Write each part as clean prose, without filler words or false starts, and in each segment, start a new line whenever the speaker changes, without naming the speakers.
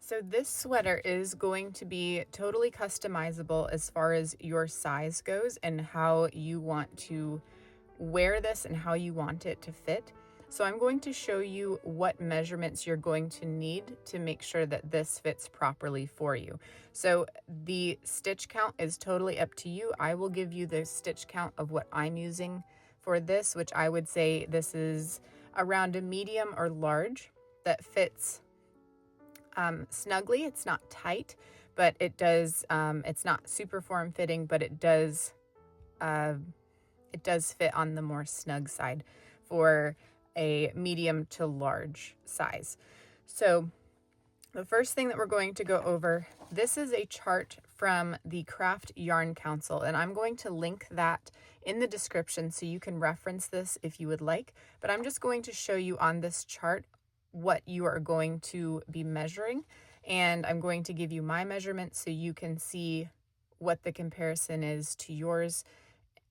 So this sweater is going to be totally customizable as far as your size goes and how you want to wear this and how you want it to fit. So I'm going to show you what measurements you're going to need to make sure that this fits properly for you. So the stitch count is totally up to you. I will give you the stitch count of what I'm using for this, which I would say this is around a medium or large that fits snugly. It's not tight, but it does, it's not super form fitting, but it does fit on the more snug side for a medium to large size. So the first thing that we're going to go over, this is a chart from the Craft Yarn Council, and I'm going to link that in the description so you can reference this if you would like, but I'm just going to show you on this chart what you are going to be measuring, and I'm going to give you my measurements so you can see what the comparison is to yours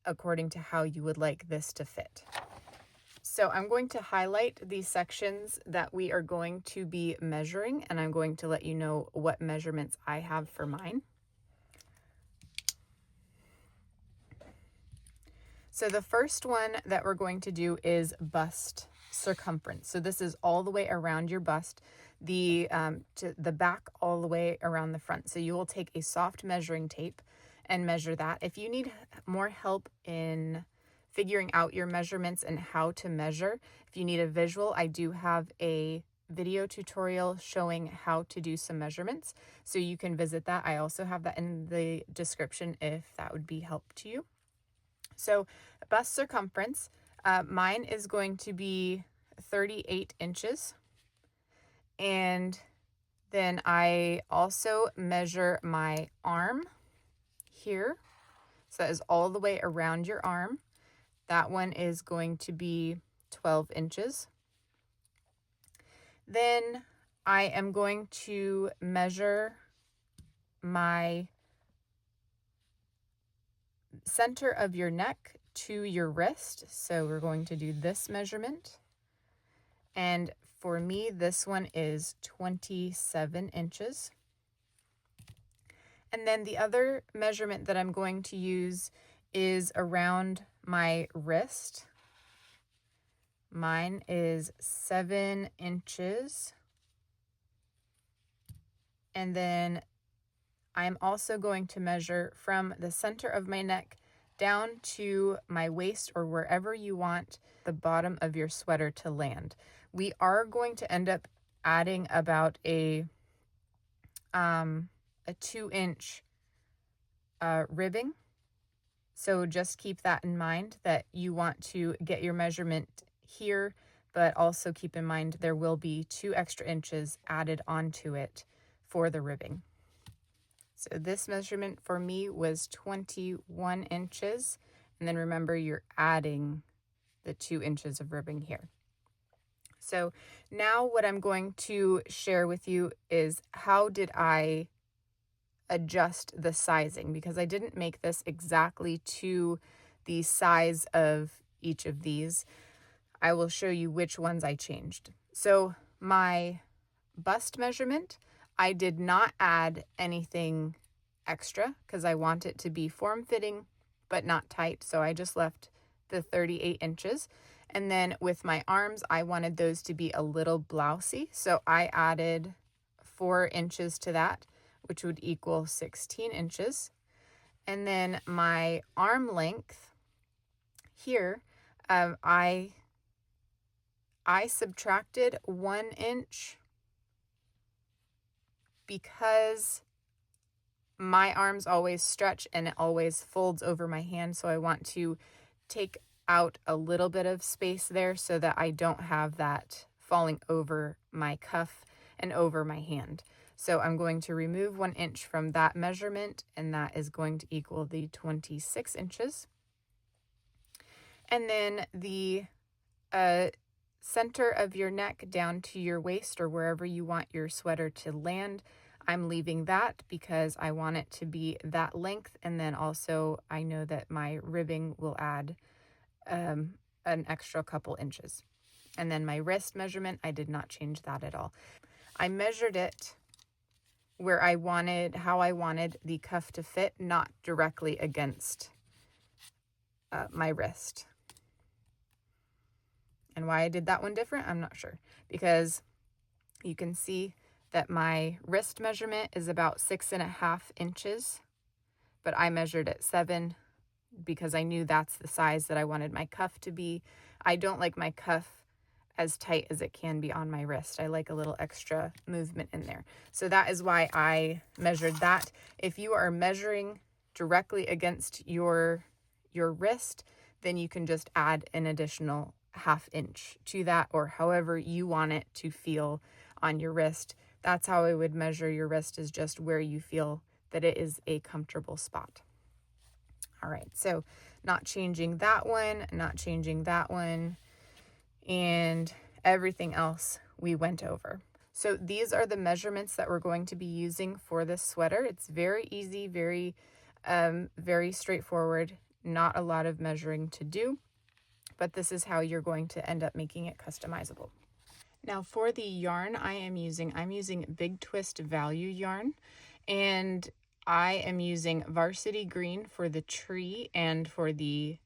according to how you would like this to fit. So I'm going to highlight these sections that we are going to be measuring, and I'm going to let you know what measurements I have for mine. So the first one that we're going to do is bust circumference. So this is all the way around your bust, to the back all the way around the front. So you will take a soft measuring tape and measure that. If you need more help in figuring out your measurements and how to measure, if you need a visual, I do have a video tutorial showing how to do some measurements, so you can visit that. I also have that in the description if that would be help to you. So bust circumference, mine is going to be 38 inches. And then I also measure my arm here. So that is all the way around your arm. That one is going to be 12 inches. Then I am going to measure my center of your neck to your wrist. So we're going to do this measurement. And for me, this one is 27 inches. And then the other measurement that I'm going to use is around my wrist. Mine is 7 inches. And then I'm also going to measure from the center of my neck down to my waist, or wherever you want the bottom of your sweater to land. We are going to end up adding about a 2-inch ribbing. So just keep that in mind, that you want to get your measurement here, but also keep in mind there will be 2 extra inches added onto it for the ribbing. So this measurement for me was 21 inches. And then remember, you're adding the 2 inches of ribbing here. So now what I'm going to share with you is how did I adjust the sizing, because I didn't make this exactly to the size of each of these. I will show you which ones I changed. So my bust measurement, I did not add anything extra because I want it to be form-fitting but not tight. So I just left the 38 inches. And then with my arms, I wanted those to be a little blousy. So I added 4 inches to that, which would equal 16 inches. And then my arm length here, I subtracted 1 inch because my arms always stretch and it always folds over my hand. So I want to take out a little bit of space there so that I don't have that falling over my cuff and over my hand. So I'm going to remove 1 inch from that measurement, and that is going to equal the 26 inches. And then the center of your neck down to your waist, or wherever you want your sweater to land, I'm leaving that because I want it to be that length. And then also I know that my ribbing will add an extra couple inches. And then my wrist measurement, I did not change that at all. I measured it where how I wanted the cuff to fit, not directly against my wrist. And why I did that one different, I'm not sure, because you can see that my wrist measurement is about 6.5 inches, but I measured at 7 because I knew that's the size that I wanted my cuff to be. I don't like my cuff as tight as it can be on my wrist. I like a little extra movement in there. So that is why I measured that. If you are measuring directly against your wrist, then you can just add an additional 1/2 inch to that, or however you want it to feel on your wrist. That's how I would measure your wrist, is just where you feel that it is a comfortable spot. All right, so not changing that one, not changing that one, and everything else we went over. So these are the measurements that we're going to be using for this sweater. It's very easy, very straightforward, not a lot of measuring to do, but this is how you're going to end up making it customizable. Now for the yarn I'm using Big Twist Value yarn, and I am using Varsity Green for the tree and for the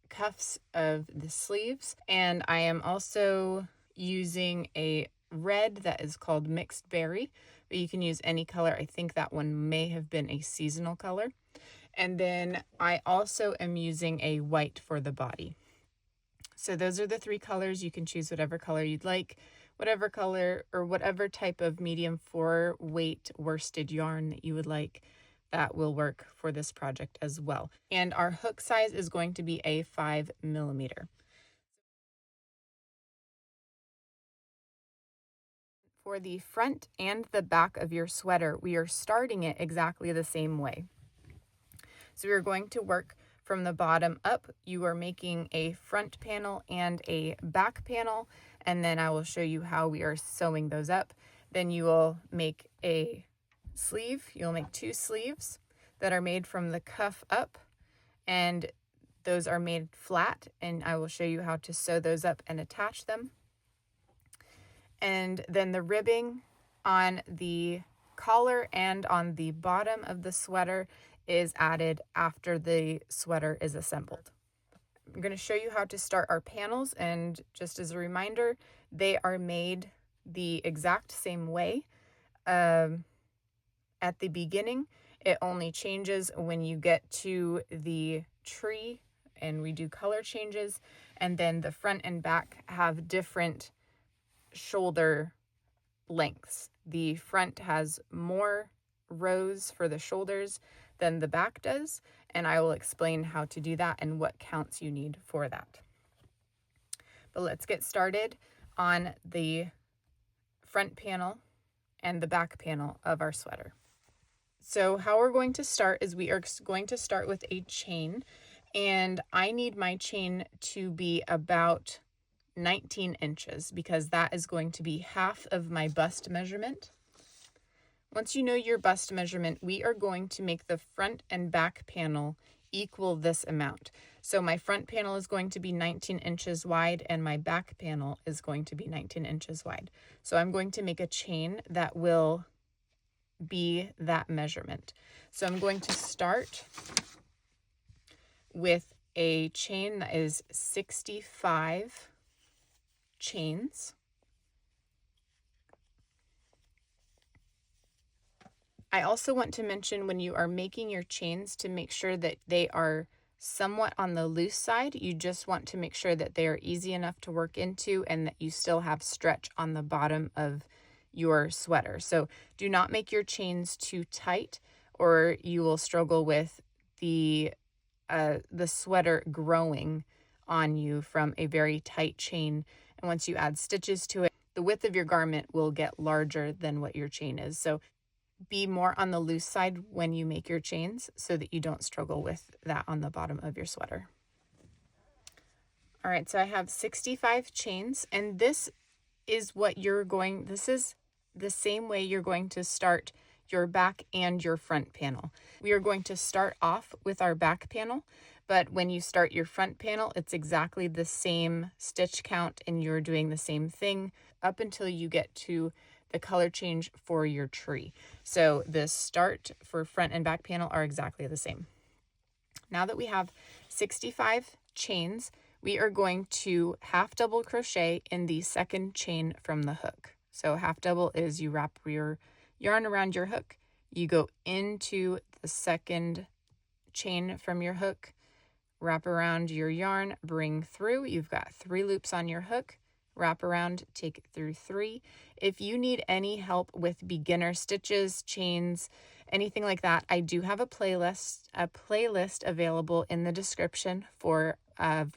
cuffs of the sleeves. And I am also using a red that is called Mixed Berry, but you can use any color. I think that one may have been a seasonal color. And then I also am using a white for the body. So those are the 3 colors. You can choose whatever color you'd like, whatever color or whatever type of medium 4 weight worsted yarn that you would like. That will work for this project as well. And our hook size is going to be a 5mm. For the front and the back of your sweater, we are starting it exactly the same way. So we're going to work from the bottom up. You are making a front panel and a back panel, and then I will show you how we are sewing those up. Then you will make a sleeve. You'll make 2 sleeves that are made from the cuff up, and those are made flat, and I will show you how to sew those up and attach them. And then the ribbing on the collar and on the bottom of the sweater is added after the sweater is assembled. I'm going to show you how to start our panels, and just as a reminder, they are made the exact same way. At the beginning, it only changes when you get to the tree and we do color changes, and then the front and back have different shoulder lengths. The front has more rows for the shoulders than the back does, and I will explain how to do that and what counts you need for that. But let's get started on the front panel and the back panel of our sweater. So how we're going to start is we are going to start with a chain, and I need my chain to be about 19 inches because that is going to be half of my bust measurement. Once you know your bust measurement, we are going to make the front and back panel equal this amount. So my front panel is going to be 19 inches wide and my back panel is going to be 19 inches wide. So I'm going to make a chain that will be that measurement. So I'm going to start with a chain that is 65 chains. I also want to mention, when you are making your chains, to make sure that they are somewhat on the loose side. You just want to make sure that they are easy enough to work into and that you still have stretch on the bottom of your sweater. So do not make your chains too tight or you will struggle with the sweater growing on you from a very tight chain. And once you add stitches to it, the width of your garment will get larger than what your chain is. So be more on the loose side when you make your chains so that you don't struggle with that on the bottom of your sweater. All right, so I have 65 chains, and this is the same way you're going to start your back and your front panel. We are going to start off with our back panel, but when you start your front panel, it's exactly the same stitch count and you're doing the same thing up until you get to the color change for your tree. So the start for front and back panel are exactly the same. Now that we have 65 chains, we are going to half double crochet in the second chain from the hook. So half double is you wrap your yarn around your hook, you go into the second chain from your hook, wrap around your yarn, bring through. You've got 3 loops on your hook, wrap around, take it through 3. If you need any help with beginner stitches, chains, anything like that, I do have a playlist available in the description for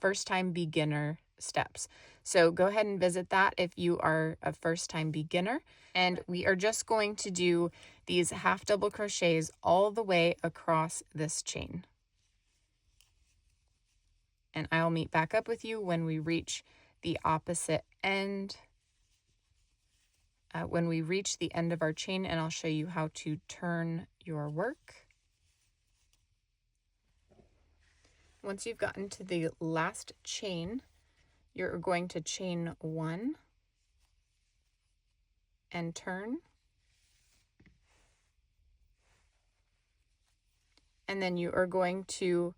first time beginner steps. So go ahead and visit that if you are a first time beginner. And we are just going to do these half double crochets all the way across this chain. And I'll meet back up with you when we reach the opposite end. When we reach the end of our chain, and I'll show you how to turn your work. Once you've gotten to the last chain, you're going to chain 1 and turn. And then you are going to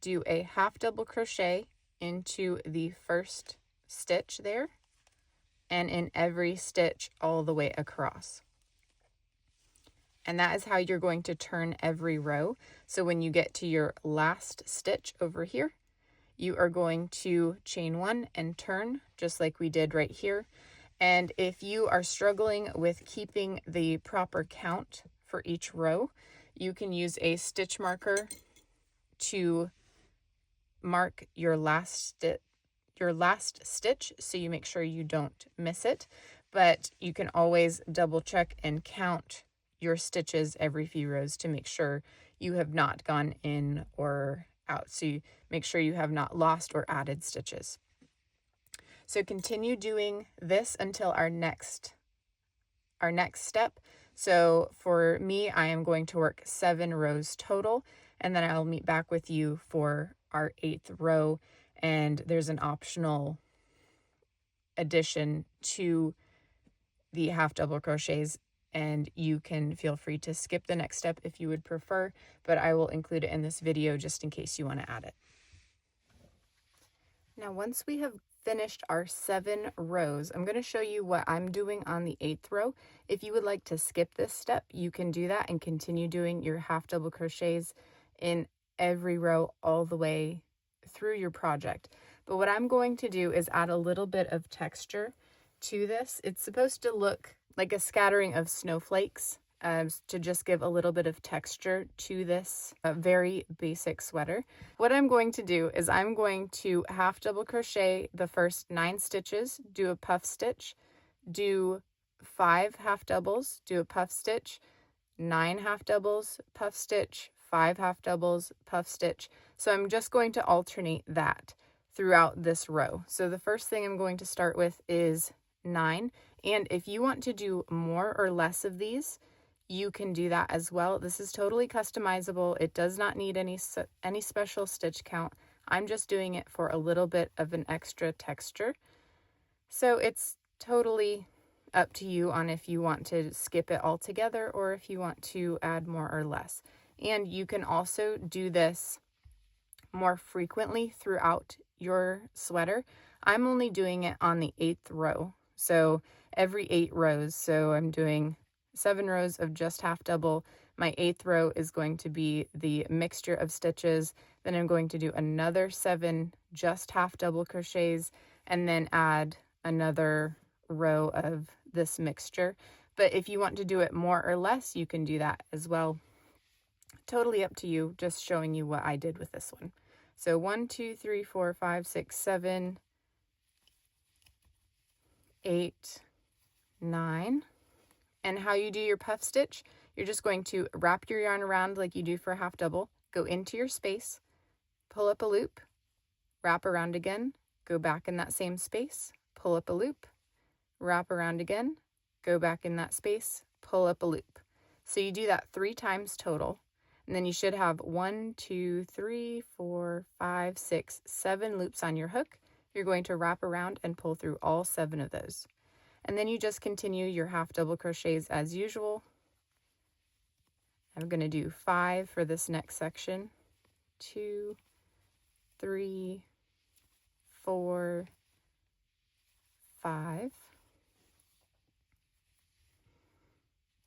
do a half double crochet into the first stitch there, and in every stitch all the way across. And that is how you're going to turn every row. So when you get to your last stitch over here, you are going to chain 1 and turn, just like we did right here. And if you are struggling with keeping the proper count for each row, you can use a stitch marker to mark your last stitch so you make sure you don't miss it. But you can always double check and count your stitches every few rows to make sure you have not gone in or out. So you make sure you have not lost or added stitches. So continue doing this until our next step. So for me, I am going to work 7 rows total, and then I'll meet back with you for our 8th row, and there's an optional addition to the half double crochets, and you can feel free to skip the next step if you would prefer, but I will include it in this video just in case you want to add it. Now, once we have finished our 7 rows, I'm going to show you what I'm doing on the 8th row. If you would like to skip this step, you can do that and continue doing your half double crochets in every row all the way through your project. But what I'm going to do is add a little bit of texture to this. It's supposed to look like a scattering of snowflakes to just give a little bit of texture to this very basic sweater. What I'm going to do is I'm going to half double crochet the first 9 stitches, do a puff stitch, do 5 half doubles, do a puff stitch, 9 half doubles, puff stitch, 5 half doubles, puff stitch. So I'm just going to alternate that throughout this row. So the first thing I'm going to start with is 9, and if you want to do more or less of these, you can do that as well. This is totally customizable. It does not need any special stitch count. I'm just doing it for a little bit of an extra texture. So it's totally up to you on if you want to skip it altogether or if you want to add more or less. And you can also do this more frequently throughout your sweater. I'm only doing it on the 8th row. So every 8 rows. So I'm doing 7 rows of just half double. My 8th row is going to be the mixture of stitches. Then I'm going to do another 7 just half double crochets and then add another row of this mixture. But if you want to do it more or less, you can do that as well. Totally up to you, just showing you what I did with this one. So 1, 2, 3, 4, 5, 6, 7, 8, 9. And how you do your puff stitch, you're just going to wrap your yarn around like you do for a half double, go into your space, pull up a loop, wrap around again, go back in that same space, pull up a loop, wrap around again, go back in that space, pull up a loop. So you do that 3 times total, and then you should have 1, 2, 3, 4, 5, 6, 7 loops on your hook. You're going to wrap around and pull through all 7 of those. And then you just continue your half double crochets as usual. I'm going to do 5 for this next section. 2, 3, 4, 5.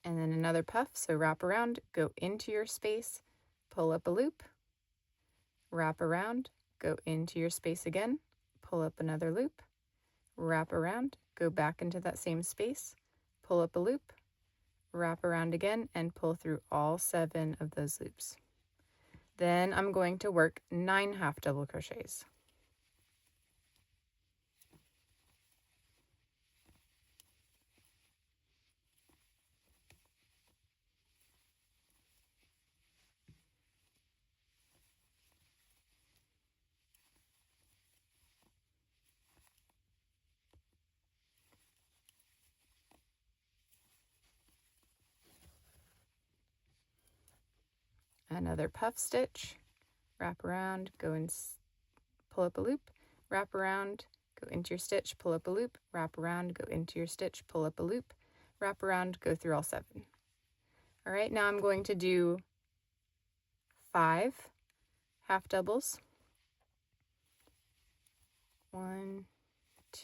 And then another puff, so wrap around, go into your space, pull up a loop, wrap around, go into your space again, pull up another loop, wrap around, go back into that same space, pull up a loop, wrap around again, and pull through all 7 of those loops. Then I'm going to work 9 half double crochets. Another puff stitch, wrap around, go and pull up a loop, wrap around, go into your stitch, pull up a loop, wrap around, go into your stitch, pull up a loop, wrap around, go through all 7. All right, now I'm going to do 5 half doubles. 1,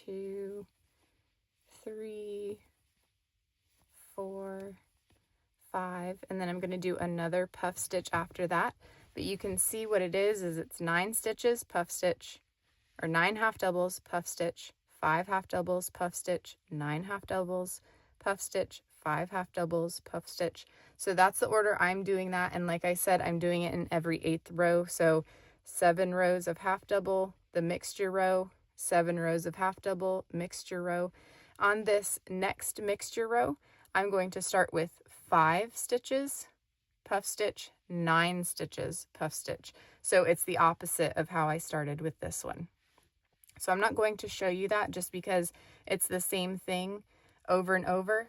2, 3, 4, 5, and then I'm going to do another puff stitch after that. But you can see what it is it's 9 stitches, puff stitch, or 9 half doubles, puff stitch, 5 half doubles, puff stitch, 9 half doubles, puff stitch, 5 half doubles, puff stitch. So that's the order I'm doing that, and like I said, I'm doing it in every 8th row. So 7 rows of half double, the mixture row, 7 rows of half double, mixture row. On this next mixture row, I'm going to start with 5 stitches, puff stitch, 9 stitches, puff stitch. So it's the opposite of how I started with this one. So I'm not going to show you that just because it's the same thing over and over.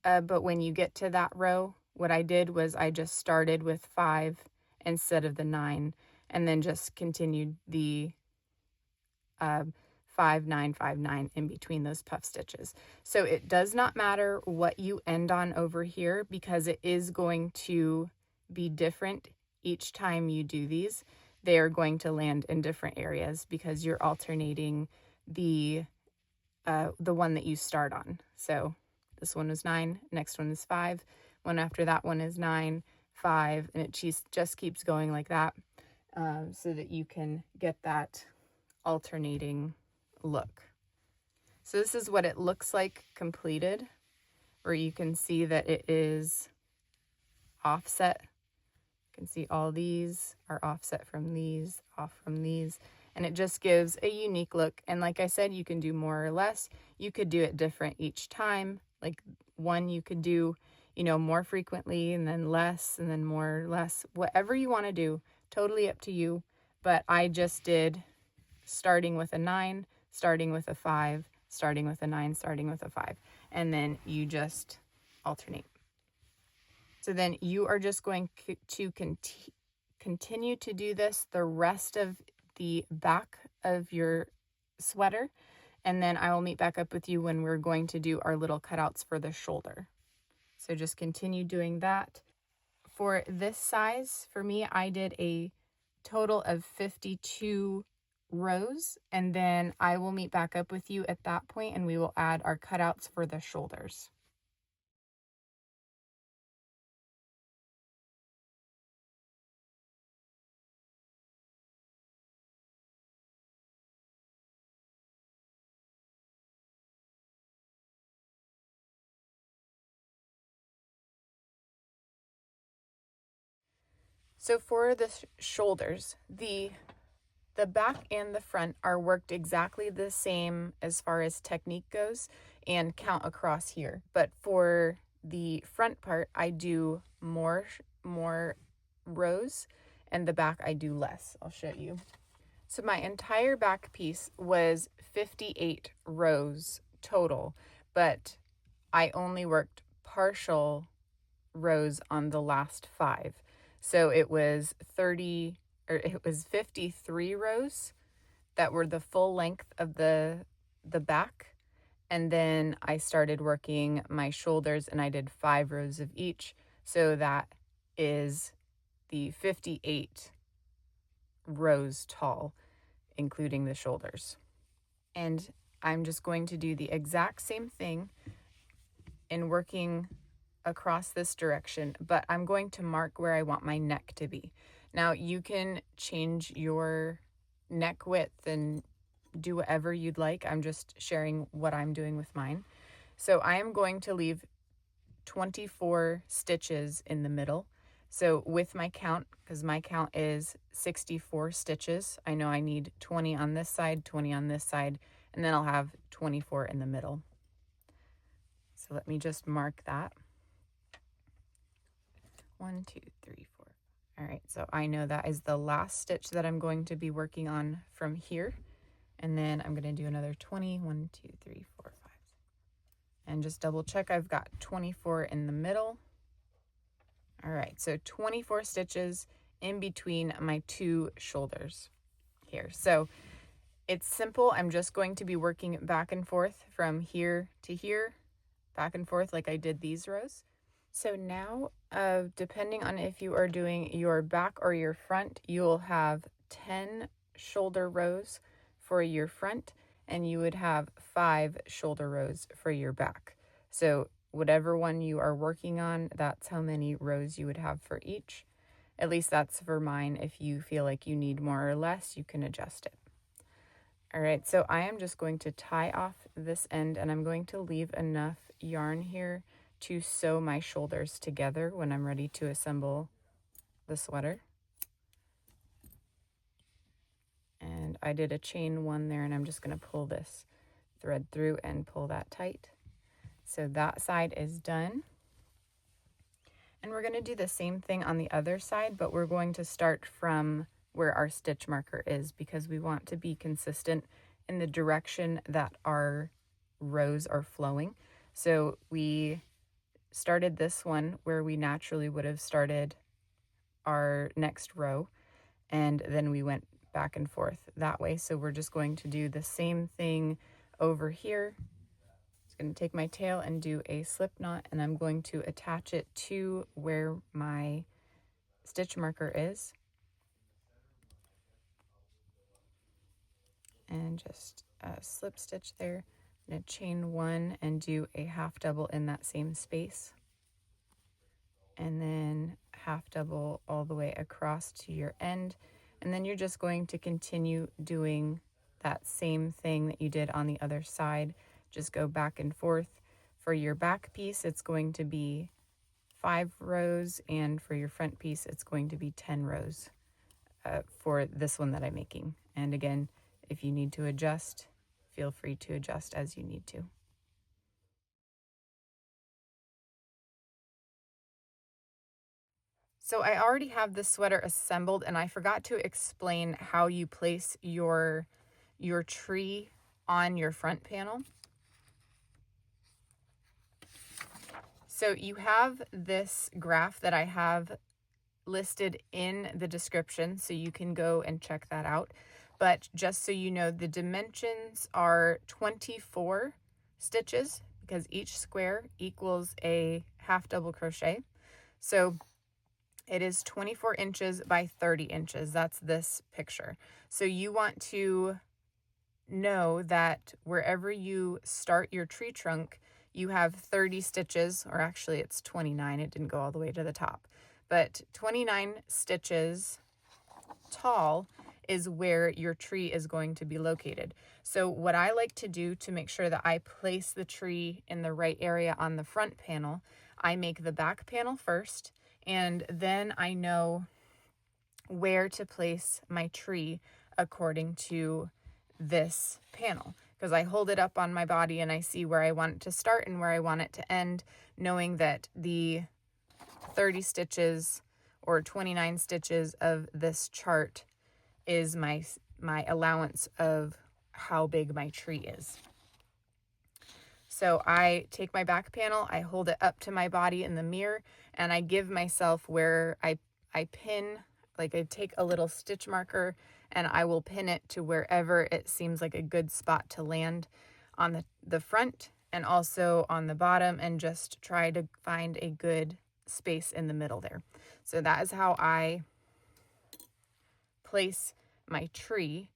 But when you get to that row, what I did was I just started with 5 instead of the 9, and then just continued the 5, 9, 5, 9 in between those puff stitches. So it does not matter what you end on over here because it is going to be different each time you do these. They are going to land in different areas because you're alternating the one that you start on. So this one is 9, next one is 5, one after that one is 9, 5, and it just keeps going like that, so that you can get that alternating look. So this is what it looks like completed, where you can see that it is offset. You can see all these are offset from these, off from these, and it just gives a unique look. And like I said, you can do more or less. You could do it different each time. Like one you could do, more frequently, and then less, and then more or less. Whatever you want to do, totally up to you. But I just did starting with a 9, starting with a 5, starting with a 9, starting with a 5, and then you just alternate. So then you are just going to continue to do this the rest of the back of your sweater, and then I will meet back up with you when we're going to do our little cutouts for the shoulder. So just continue doing that. For this size, for me, I did a total of 52 rows, and then I will meet back up with you at that point and we will add our cutouts for the shoulders. So for the shoulders, the back and the front are worked exactly the same as far as technique goes and count across here. But for the front part, I do more rows, and the back I do less. I'll show you. So my entire back piece was 58 rows total, but I only worked partial rows on the last 5. So it was 53 rows that were the full length of the back, And then I started working my shoulders and I did 5 rows of each. So that is the 58 rows tall, including the shoulders. And I'm just going to do the exact same thing in working across this direction, but I'm going to mark where I want my neck to be. Now you can change your neck width and do whatever you'd like. I'm just sharing what I'm doing with mine. So I am going to leave 24 stitches in the middle. So with my count, because my count is 64 stitches, I know I need 20 on this side, 20 on this side, and then I'll have 24 in the middle. So let me just mark that. 1, 2, 3, 4. All right, so I know that is the last stitch that I'm going to be working on from here. And then I'm going to do another 20. 1, 2, 3, 4, 5. And just double check I've got 24 in the middle. All right, so 24 stitches in between my 2 shoulders here. So it's simple. I'm just going to be working back and forth from here to here, back and forth like I did these rows. So now, depending on if you are doing your back or your front, you will have 10 shoulder rows for your front, and you would have 5 shoulder rows for your back. So whatever one you are working on, that's how many rows you would have for each. At least that's for mine. If you feel like you need more or less, you can adjust it. All right, so I am just going to tie off this end, and I'm going to leave enough yarn here to sew my shoulders together when I'm ready to assemble the sweater. And I did a chain 1 there, and I'm just going to pull this thread through and pull that tight. So that side is done. And we're going to do the same thing on the other side, but we're going to start from where our stitch marker is because we want to be consistent in the direction that our rows are flowing. So we started this one where we naturally would have started our next row, and then we went back and forth that way. So we're just going to do the same thing over here. I'm going to take my tail and do a slip knot, and I'm going to attach it to where my stitch marker is. And just slip stitch there. I'm going to chain 1 and do a half double in that same space. And then half double all the way across to your end. And then you're just going to continue doing that same thing that you did on the other side. Just go back and forth. For your back piece, it's going to be 5 rows, and for your front piece, it's going to be 10 rows for this one that I'm making. And again, if you need to adjust, feel free to adjust as you need to. So I already have this sweater assembled, and I forgot to explain how you place your tree on your front panel. So you have this graph that I have listed in the description, so you can go and check that out. But just so you know, the dimensions are 24 stitches because each square equals a half double crochet. So it is 24 inches by 30 inches. That's this picture. So you want to know that wherever you start your tree trunk, you have 30 stitches, or actually it's 29. It didn't go all the way to the top. But 29 stitches tall is where your tree is going to be located. So what I like to do to make sure that I place the tree in the right area on the front panel, I make the back panel first, and then I know where to place my tree according to this panel, because I hold it up on my body and I see where I want it to start and where I want it to end, knowing that the 30 stitches or 29 stitches of this chart is my allowance of how big my tree is. So I take my back panel, I hold it up to my body in the mirror, and I give myself where I pin, like I take a little stitch marker and I will pin it to wherever it seems like a good spot to land. on the front and also on the bottom, and just try to find a good space in the middle there. So that is how I place my tree,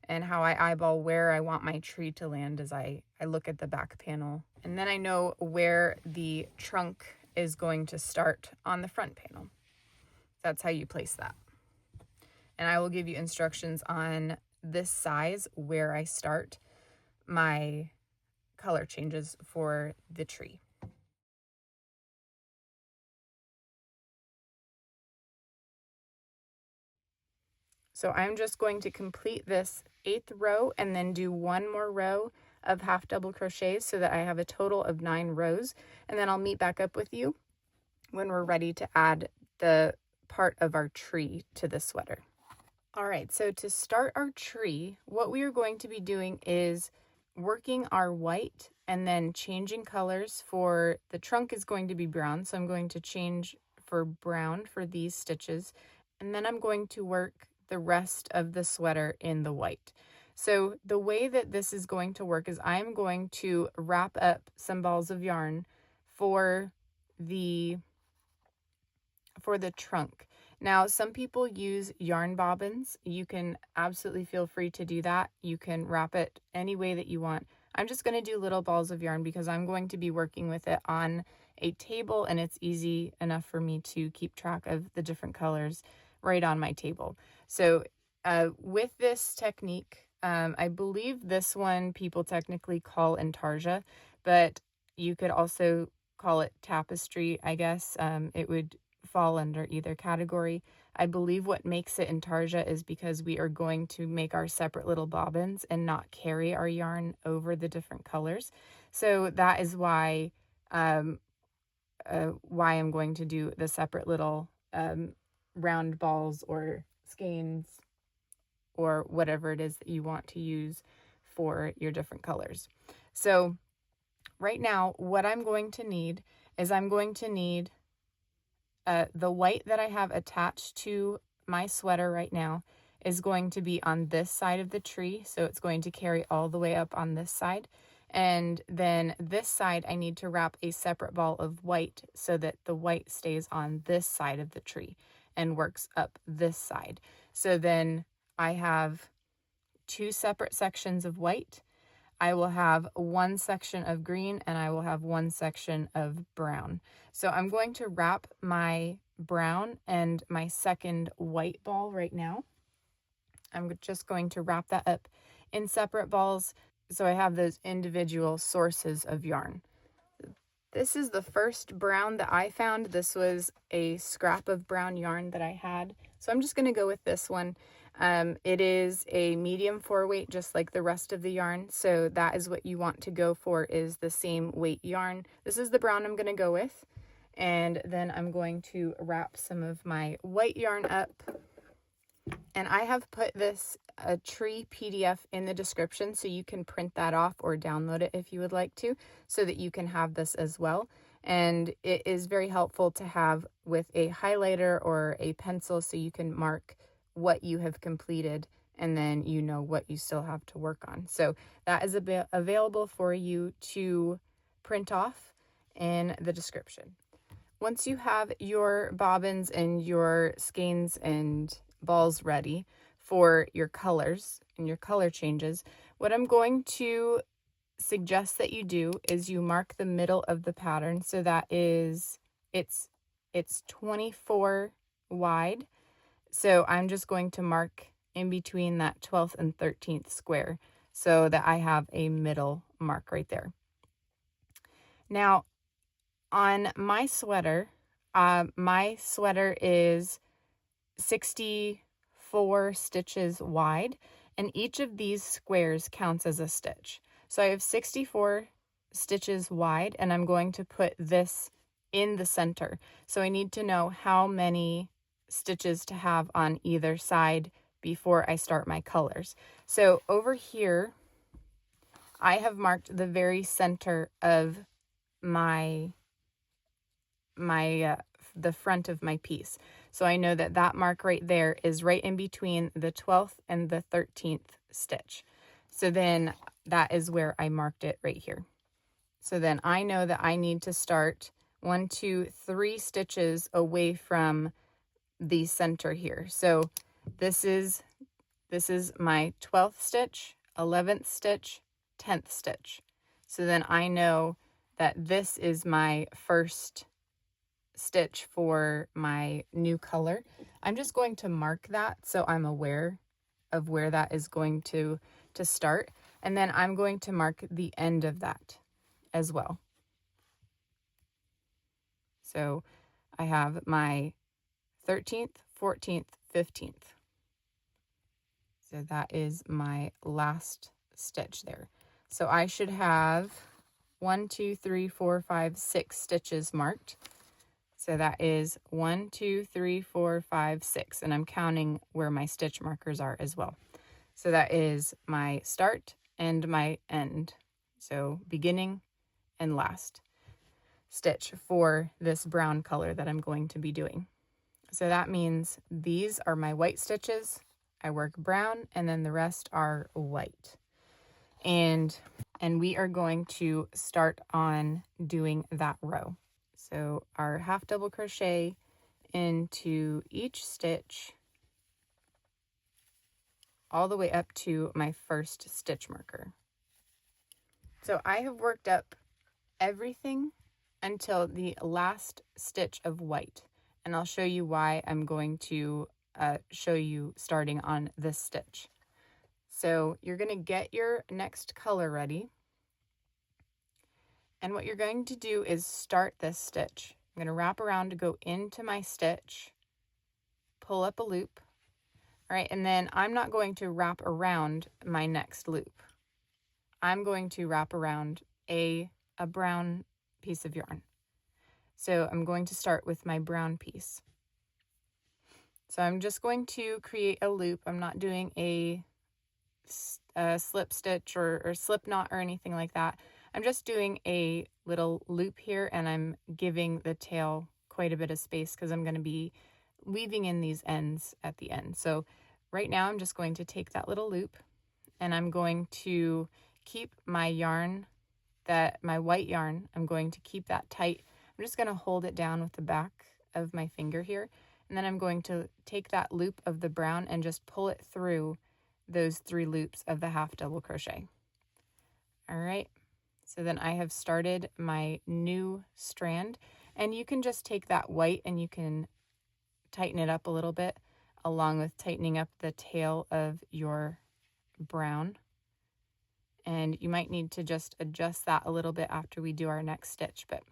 and how I eyeball where I want my tree to land as I look at the back panel. And then I know where the trunk is going to start on the front panel. That's how you place that. And I will give you instructions on this size where I start my color changes for the tree. So I'm just going to complete this 8th row and then do one more row of half double crochets so that I have a total of 9 rows. And then I'll meet back up with you when we're ready to add the part of our tree to the sweater. All right, so to start our tree, what we are going to be doing is working our white and then changing colors. For the trunk is going to be brown, so I'm going to change for brown for these stitches, and then I'm going to work the rest of the sweater in the white. So the way that this is going to work is I'm going to wrap up some balls of yarn for the trunk. Now, some people use yarn bobbins. You can absolutely feel free to do that. You can wrap it any way that you want. I'm just going to do little balls of yarn because I'm going to be working with it on a table, and it's easy enough for me to keep track of the different colors right on my table. So with this technique, I believe this one people technically call Intarsia, but you could also call it Tapestry, I guess. It would fall under either category. I believe what makes it Intarsia is because we are going to make our separate little bobbins and not carry our yarn over the different colors. So that is why I'm going to do the separate little round balls or skeins or whatever it is that you want to use for your different colors. So right now, what I'm going to need is I'm going to need the white that I have attached to my sweater right now is going to be on this side of the tree. So it's going to carry all the way up on this side. And then this side, I need to wrap a separate ball of white so that the white stays on this side of the tree and works up this side. So then I have 2 separate sections of white. I will have 1 section of green, and I will have 1 section of brown. So I'm going to wrap my brown and my second white ball right now. I'm just going to wrap that up in separate balls so I have those individual sources of yarn. This is the first brown that I found. This was a scrap of brown yarn that I had. So I'm just going to go with this one. It is a medium 4-weight, just like the rest of the yarn. So that is what you want to go for, is the same weight yarn. This is the brown I'm going to go with. And then I'm going to wrap some of my white yarn up. And I have put this tree PDF in the description, so you can print that off or download it if you would like to, so that you can have this as well. And it is very helpful to have with a highlighter or a pencil, so you can mark what you have completed and then you know what you still have to work on. So that is available for you to print off in the description. Once you have your bobbins and your skeins and balls ready for your colors and your color changes, what I'm going to suggest that you do is you mark the middle of the pattern. So that is, it's 24 wide. So I'm just going to mark in between that 12th and 13th square so that I have a middle mark right there. Now, on my sweater is 64 stitches wide, and each of these squares counts as a stitch. So I have 64 stitches wide, and I'm going to put this in the center. So I need to know how many stitches to have on either side before I start my colors. So over here, I have marked the very center of the front of my piece. So I know that that mark right there is right in between the 12th and the 13th stitch. So then that is where I marked it right here. So then I know that I need to start 1, 2, 3 stitches away from the center here. So this is my 12th stitch, 11th stitch, 10th stitch. So then I know that this is my first stitch for my new color. I'm just going to mark that so I'm aware of where that is going to start. And then I'm going to mark the end of that as well. So I have my 13th, 14th, 15th. So that is my last stitch there. So I should have 1, 2, 3, 4, 5, 6 stitches marked. So that is 1, 2, 3, 4, 5, 6. And I'm counting where my stitch markers are as well. So that is my start and my end. So beginning and last stitch for this brown color that I'm going to be doing. So that means these are my white stitches. I work brown and then the rest are white. And we are going to start on doing that row. So our half double crochet into each stitch all the way up to my first stitch marker. So I have worked up everything until the last stitch of white, and I'll show you why I'm going to show you starting on this stitch. So you're going to get your next color ready, and what you're going to do is start this stitch. I'm going to wrap around to go into my stitch, pull up a loop, all right, and then I'm not going to wrap around my next loop. I'm going to wrap around a brown piece of yarn. So I'm going to start with my brown piece. So I'm just going to create a loop. I'm not doing a slip stitch or slip knot or anything like that. I'm just doing a little loop here, and I'm giving the tail quite a bit of space because I'm going to be weaving in these ends at the end. So right now I'm just going to take that little loop, and I'm going to keep my yarn, my white yarn, I'm going to keep that tight. I'm just going to hold it down with the back of my finger here, and then I'm going to take that loop of the brown and just pull it through those 3 loops of the half double crochet. All right, so then I have started my new strand, and you can just take that white and you can tighten it up a little bit along with tightening up the tail of your brown. And you might need to just adjust that a little bit after we do our next stitch, but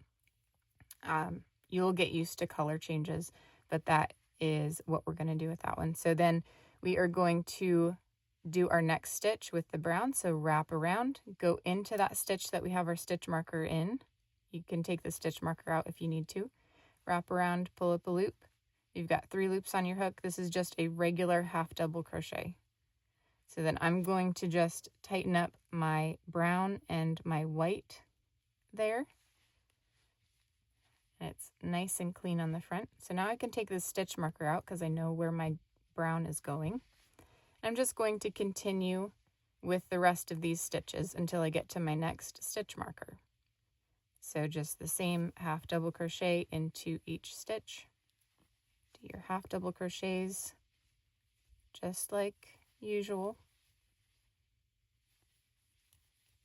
you'll get used to color changes, but that is what we're going to do with that one. So then we are going to do our next stitch with the brown. So wrap around, go into that stitch that we have our stitch marker in. You can take the stitch marker out if you need to. Wrap around, pull up a loop. You've got 3 loops on your hook. This is just a regular half double crochet. So then I'm going to just tighten up my brown and my white there. And it's nice and clean on the front. So now I can take this stitch marker out because I know where my brown is going. I'm just going to continue with the rest of these stitches until I get to my next stitch marker. So just the same half double crochet into each stitch. Do your half double crochets just like usual.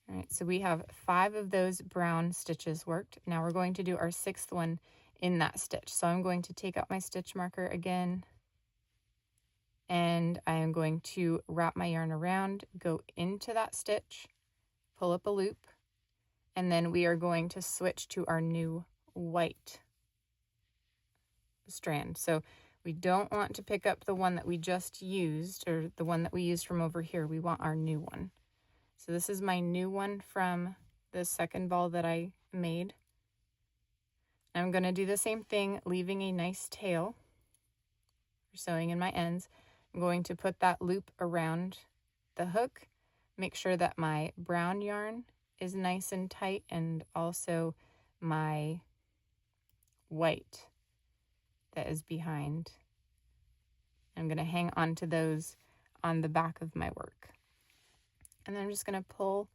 All right, so we have 5 of those brown stitches worked. Now we're going to do our 6th one in that stitch. So I'm going to take out my stitch marker again, and I am going to wrap my yarn around, go into that stitch, pull up a loop, and then we are going to switch to our new white strand. So we don't want to pick up the one that we just used, or the one that we used from over here. We want our new one. So this is my new one from the second ball that I made. I'm going to do the same thing, leaving a nice tail for sewing in my ends. I'm going to put that loop around the hook, make sure that my brown yarn is nice and tight, and also my white that is behind. I'm going to hang on to those on the back of my work. And then I'm just going to pull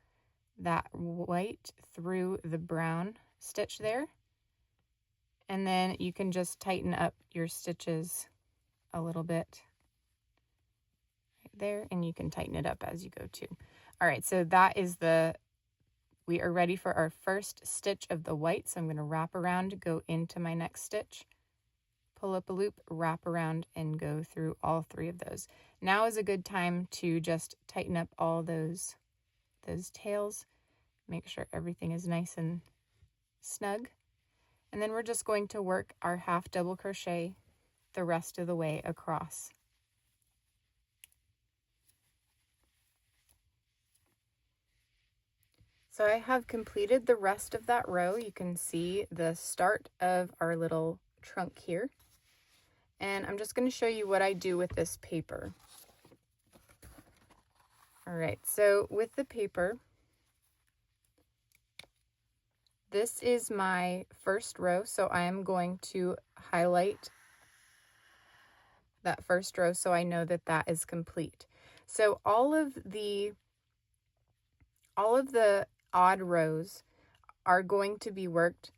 that white through the brown stitch there. And then you can just tighten up your stitches a little bit right there, and you can tighten it up as you go too. All right, so that is we are ready for our first stitch of the white. So I'm going to wrap around, go into my next stitch, pull up a loop, wrap around, and go through all 3 of those. Now is a good time to just tighten up all those tails. Make sure everything is nice and snug. And then we're just going to work our half double crochet the rest of the way across. So I have completed the rest of that row. You can see the start of our little trunk here. And I'm just going to show you what I do with this paper. All right, so with the paper, this is my first row, so I am going to highlight that first row so I know that that is complete. So all of the odd rows are going to be worked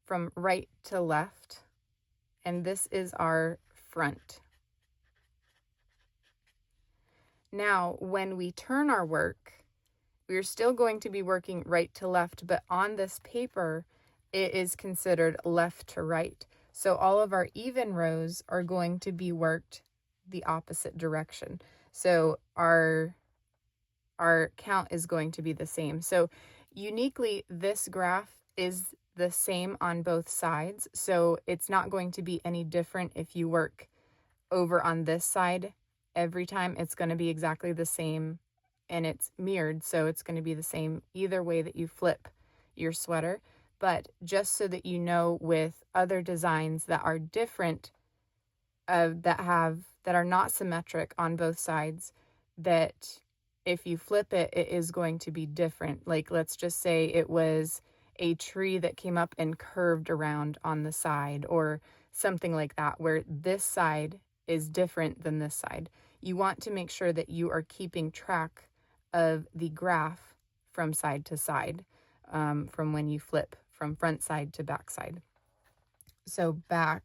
from right to left, and this is our front. Now, when we turn our work, we're still going to be working right to left, but on this paper, it is considered left to right. So all of our even rows are going to be worked the opposite direction. So our count is going to be the same. So uniquely, this graph is the same on both sides. So it's not going to be any different if you work over on this side every time. It's going to be exactly the same, and it's mirrored, so it's going to be the same either way that you flip your sweater. But just so that you know, with other designs that are different, that are not symmetric on both sides, that if you flip it, it is going to be different. Like, let's just say it was a tree that came up and curved around on the side, or something like that, where this side is different than this side. You want to make sure that you are keeping track of the graph from side to side, from when you flip from front side to back side. So back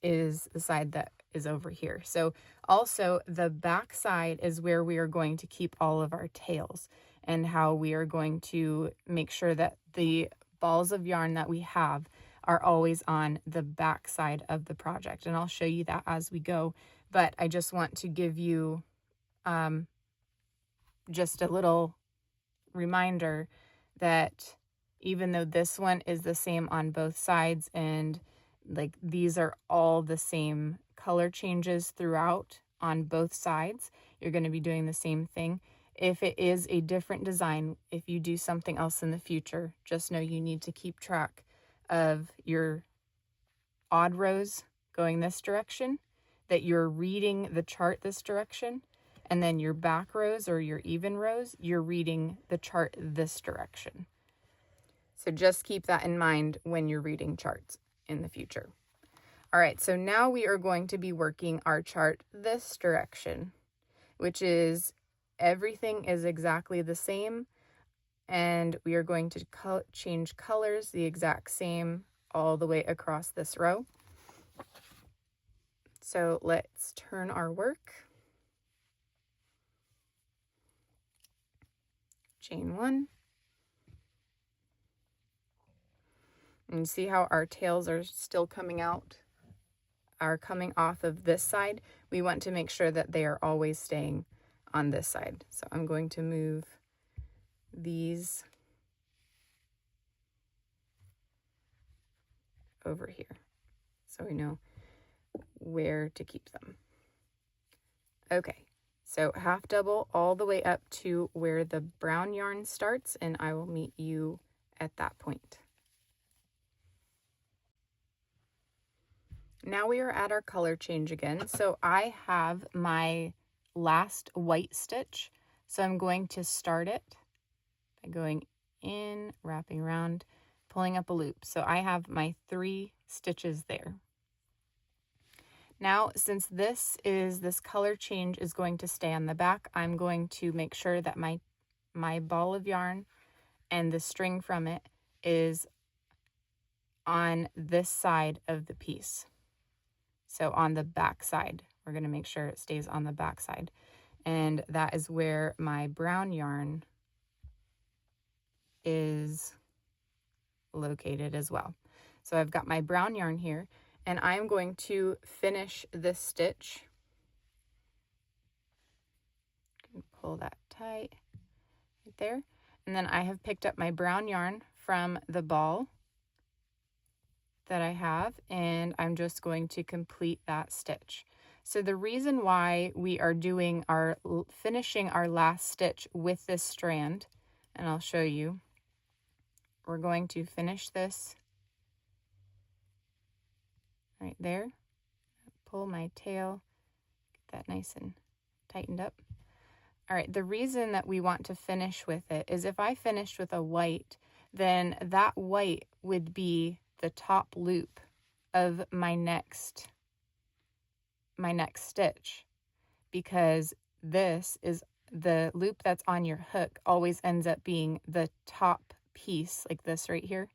is the side that is over here. So also the back side is where we are going to keep all of our tails, and how we are going to make sure that the balls of yarn that we have are always on the back side of the project. And I'll show you that as we go, but I just want to give you just a little reminder that even though this one is the same on both sides, and like these are all the same color changes throughout on both sides, you're going to be doing the same thing. If it is a different design, if you do something else in the future, just know you need to keep track of your odd rows going this direction, that you're reading the chart this direction, and then your back rows or your even rows, you're reading the chart this direction. So just keep that in mind when you're reading charts in the future. All right, so now we are going to be working our chart this direction, which is everything is exactly the same, and we are going to change colors the exact same all the way across this row. So let's turn our work. Chain 1. And see how our tails are still coming off of this side. We want to make sure that they are always staying on this side. So I'm going to move these over here so we know where to keep them. Okay, so half double all the way up to where the brown yarn starts, and I will meet you at that point. Now we are at our color change again. So I have my last white stitch. So I'm going to start it by going in, wrapping around, pulling up a loop. So I have my 3 stitches there. Now, since this color change is going to stay on the back, I'm going to make sure that my my ball of yarn and the string from it is on this side of the piece. So on the back side, we're going to make sure it stays on the back side. And that is where my brown yarn is located as well. So I've got my brown yarn here, and I'm going to finish this stitch. Pull that tight right there. And then I have picked up my brown yarn from the ball that I have, and I'm just going to complete that stitch. So the reason why we are doing finishing our last stitch with this strand, and I'll show you, we're going to finish this right there, pull my tail, get that nice and tightened up. All right, the reason that we want to finish with it is if I finished with a white, then that white would be the top loop of my next stitch, because this is the loop that's on your hook always ends up being the top piece, like this right here.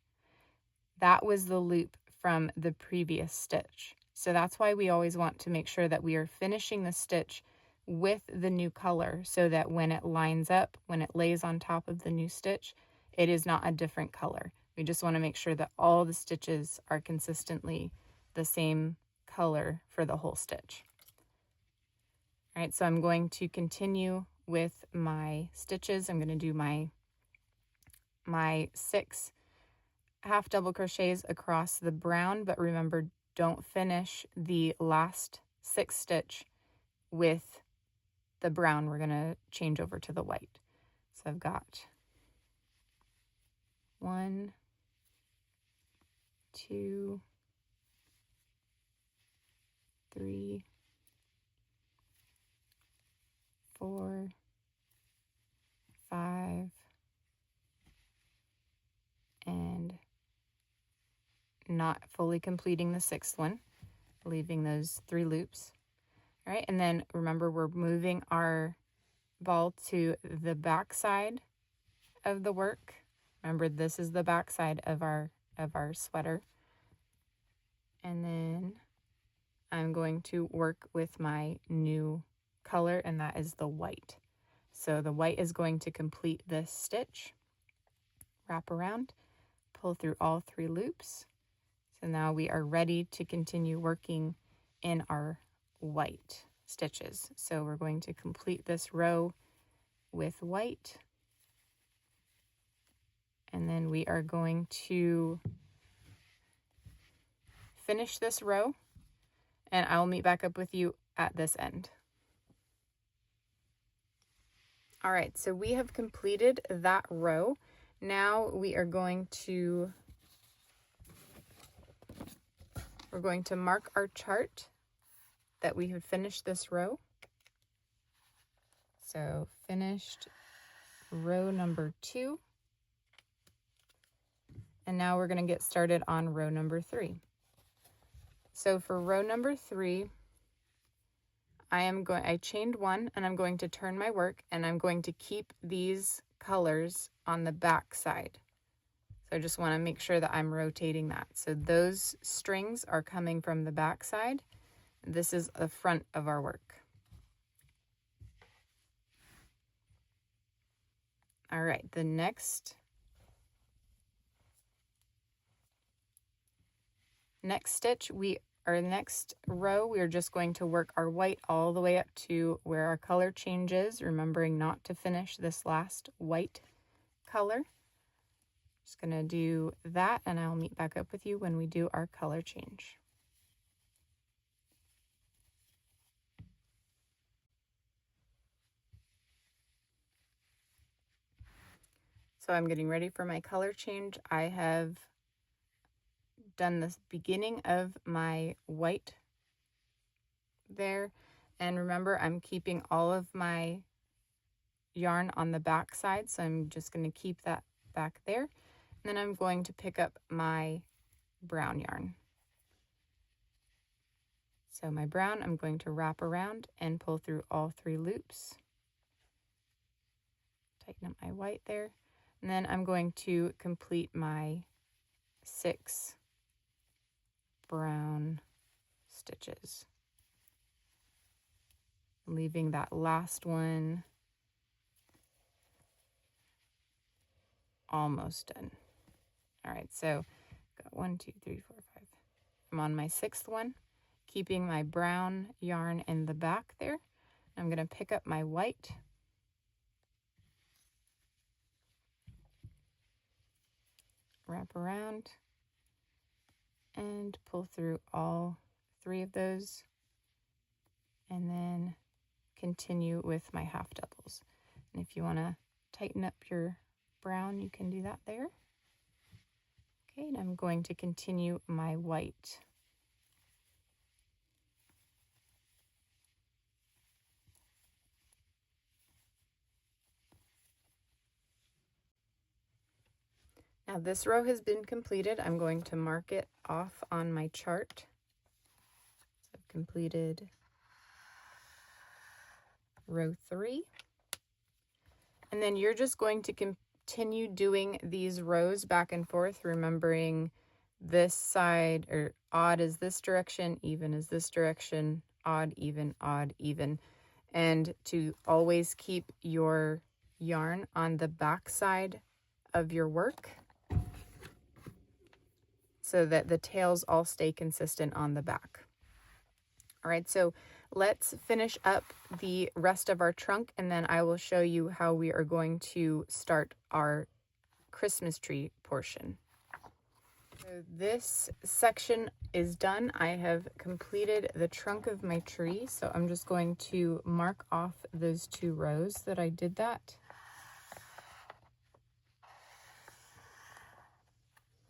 That was the loop from the previous stitch. So that's why we always want to make sure that we are finishing the stitch with the new color, so that when it lines up, when it lays on top of the new stitch, it is not a different color. We just want to make sure that all the stitches are consistently the same color for the whole stitch. All right, so I'm going to continue with my stitches. I'm going to do my 6 half double crochets across the brown, but remember, don't finish the last 6 stitch with the brown. We're going to change over to the white. So I've got 1, 2, 3, 4, 5, and not fully completing the 6th one, leaving those 3 loops. All right, and then remember, we're moving our ball to the back side of the work. Remember, this is the back side of our sweater. And then I'm going to work with my new color, and that is the white. So the white is going to complete this stitch. Wrap around, pull through all 3 loops. So now we are ready to continue working in our white stitches. So we're going to complete this row with white, and then we are going to finish this row, and I will meet back up with you at this end. All right, so we have completed that row. Now we are going to mark our chart that we have finished this row. So finished row number 2. And now we're going to get started on row number 3. So for row number 3, I chained 1, and I'm going to turn my work, and I'm going to keep these colors on the back side. So I just want to make sure that I'm rotating that. So those strings are coming from the back side. This is the front of our work. All right, the next stitch, next row, we are just going to work our white all the way up to where our color changes, remembering not to finish this last white color. Just going to do that, and I'll meet back up with you when we do our color change. So I'm getting ready for my color change. I have done the beginning of my white there, and remember, I'm keeping all of my yarn on the back side, so I'm just going to keep that back there. And then I'm going to pick up my brown yarn. So my brown, I'm going to wrap around and pull through all 3 loops. tighten up my white there. And then I'm going to complete my 6 brown stitches, leaving that last one almost done. All right, so got 1, 2, 3, 4, 5. I'm on my 6th one, keeping my brown yarn in the back there. I'm going to pick up my white, wrap around, and pull through all 3 of those, and then continue with my half doubles. And if you want to tighten up your brown, you can do that there. Okay, and I'm going to continue my white. Now this row has been completed. I'm going to mark it off on my chart. So I've completed row 3. And then you're just going to continue doing these rows back and forth, remembering this side, or odd is this direction, even is this direction, odd, even, and to always keep your yarn on the back side of your work so that the tails all stay consistent on the back. All right, so let's finish up the rest of our trunk, and then I will show you how we are going to start our Christmas tree portion. So this section is done. I have completed the trunk of my tree, so I'm just going to mark off those 2 rows that I did that.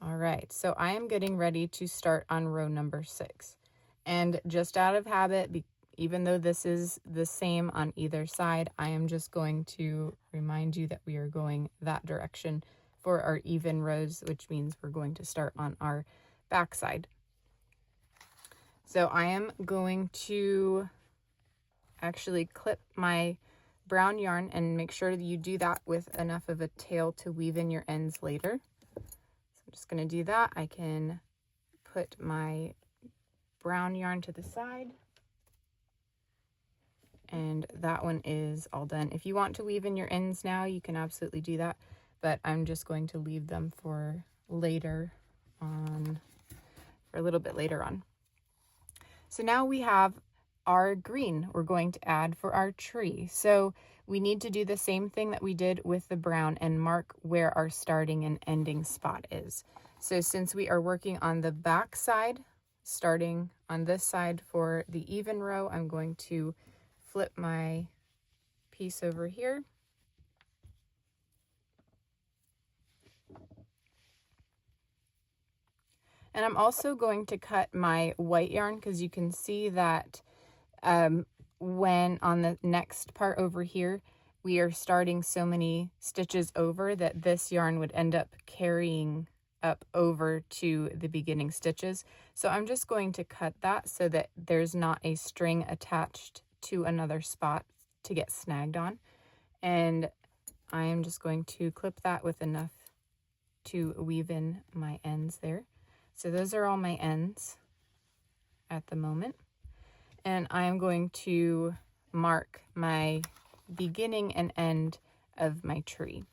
All right, so I am getting ready to start on row number 6. And just out of habit, even though this is the same on either side, I am just going to remind you that we are going that direction for our even rows, which means we're going to start on our back side. So I am going to actually clip my brown yarn, and make sure that you do that with enough of a tail to weave in your ends later. So I'm just going to do that. I can put my brown yarn to the side, and that one is all done. If you want to weave in your ends now, you can absolutely do that, but I'm just going to leave them for later on, for a little bit later on. So now we have our green we're going to add for our tree. So we need to do the same thing that we did with the brown and mark where our starting and ending spot is. So since we are working on the back side, starting on this side for the even row, I'm going to flip my piece over here. And I'm also going to cut my white yarn, because you can see that when on the next part over here, we are starting so many stitches over that this yarn would end up carrying up over to the beginning stitches. So I'm just going to cut that so that there's not a string attached to another spot to get snagged on. And I am just going to clip that with enough to weave in my ends there. So those are all my ends at the moment. And I am going to mark my beginning and end of my tree.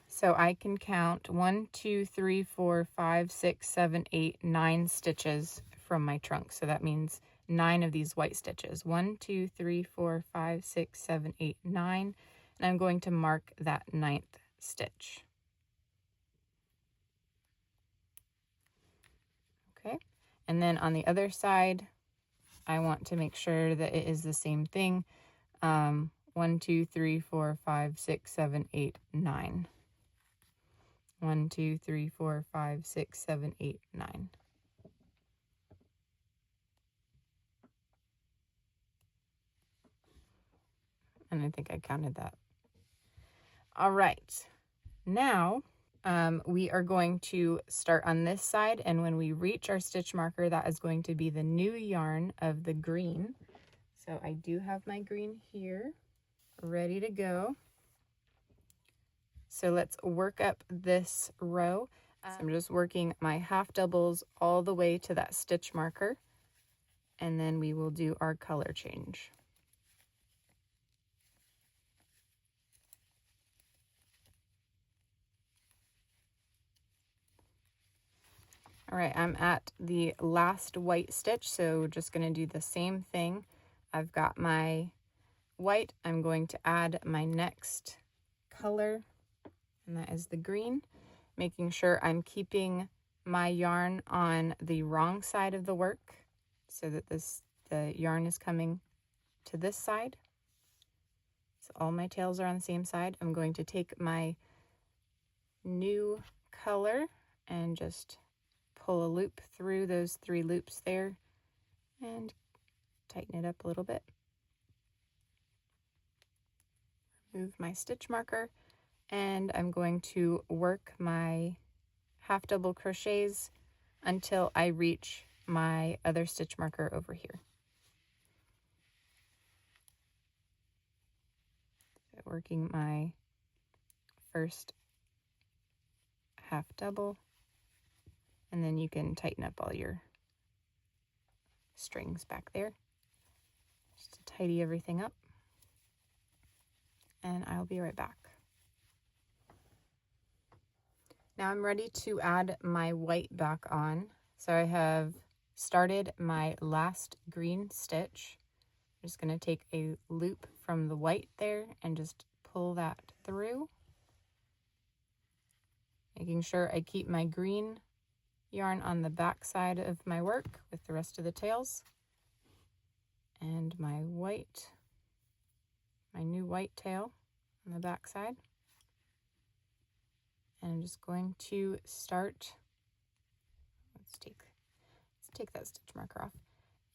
So I can count 1, 2, 3, 4, 5, 6, 7, 8, 9 stitches from my trunk. So that means 9 of these white stitches. 1, 2, 3, 4, 5, 6, 7, 8, 9. And I'm going to mark that 9th stitch. Okay. And then on the other side, I want to make sure that it is the same thing. 1, 2, 3, 4, 5, 6, 7, 8, 9. 1, 2, 3, 4, 5, 6, 7, 8, 9. And I think I counted that. All right. Now we are going to start on this side, and when we reach our stitch marker, that is going to be the new yarn of the green. So I do have my green here, ready to go. So let's work up this row. So I'm just working my half doubles all the way to that stitch marker, and then we will do our color change. All right, I'm at the last white stitch, so just going to do the same thing. I've got my white. I'm going to add my next color, and that is the green, making sure I'm keeping my yarn on the wrong side of the work so that the yarn is coming to this side. So all my tails are on the same side. I'm going to take my new color and just pull a loop through those 3 loops there and tighten it up a little bit. Move my stitch marker, and I'm going to work my half double crochets until I reach my other stitch marker over here. So working my first half double, and then you can tighten up all your strings back there just to tidy everything up, and I'll be right back. Now I'm ready to add my white back on. So I have started my last green stitch. I'm just going to take a loop from the white there and just pull that through, making sure I keep my green yarn on the back side of my work with the rest of the tails, and my new white tail on the back side. And I'm just going to start, let's take that stitch marker off,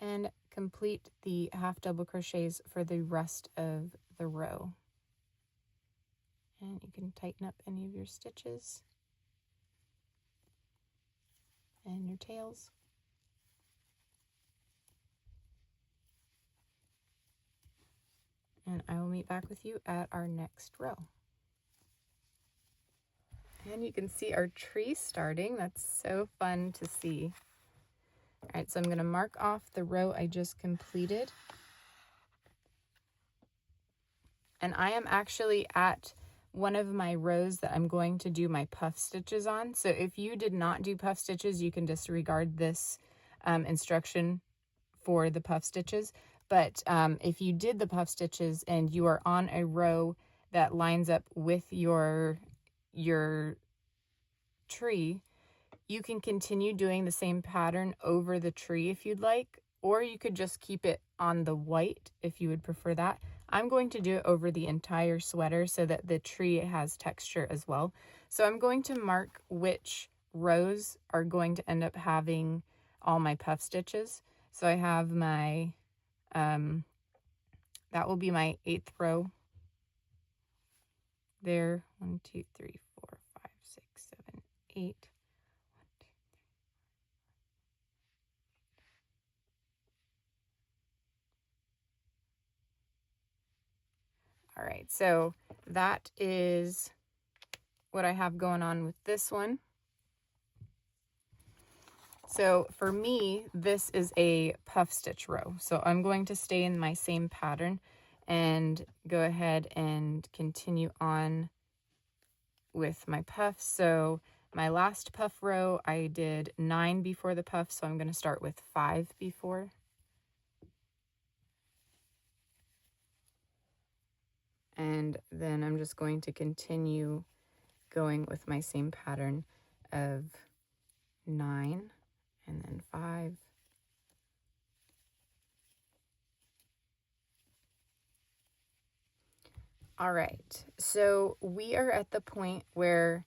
and complete the half double crochets for the rest of the row. And you can tighten up any of your stitches and your tails. And I will meet back with you at our next row. And you can see our tree starting. That's so fun to see. All right, so I'm going to mark off the row I just completed. And I am actually at one of my rows that I'm going to do my puff stitches on. So if you did not do puff stitches, you can disregard this instruction for the puff stitches. But if you did the puff stitches and you are on a row that lines up with your tree, you can continue doing the same pattern over the tree if you'd like, or you could just keep it on the white if you would prefer that. I'm going to do it over the entire sweater so that the tree has texture as well. So I'm going to mark which rows are going to end up having all my puff stitches. So I have my, that will be my 8th row there. 1, 2, 3, 4, 5, 6, 7, 8. All right, so that is what I have going on with this one. So for me, this is a puff stitch row. So I'm going to stay in my same pattern and go ahead and continue on with my puffs. So my last puff row, I did 9 before the puff, so I'm going to start with 5 before. And then I'm just going to continue going with my same pattern of 9 and then 5. All right, so we are at the point where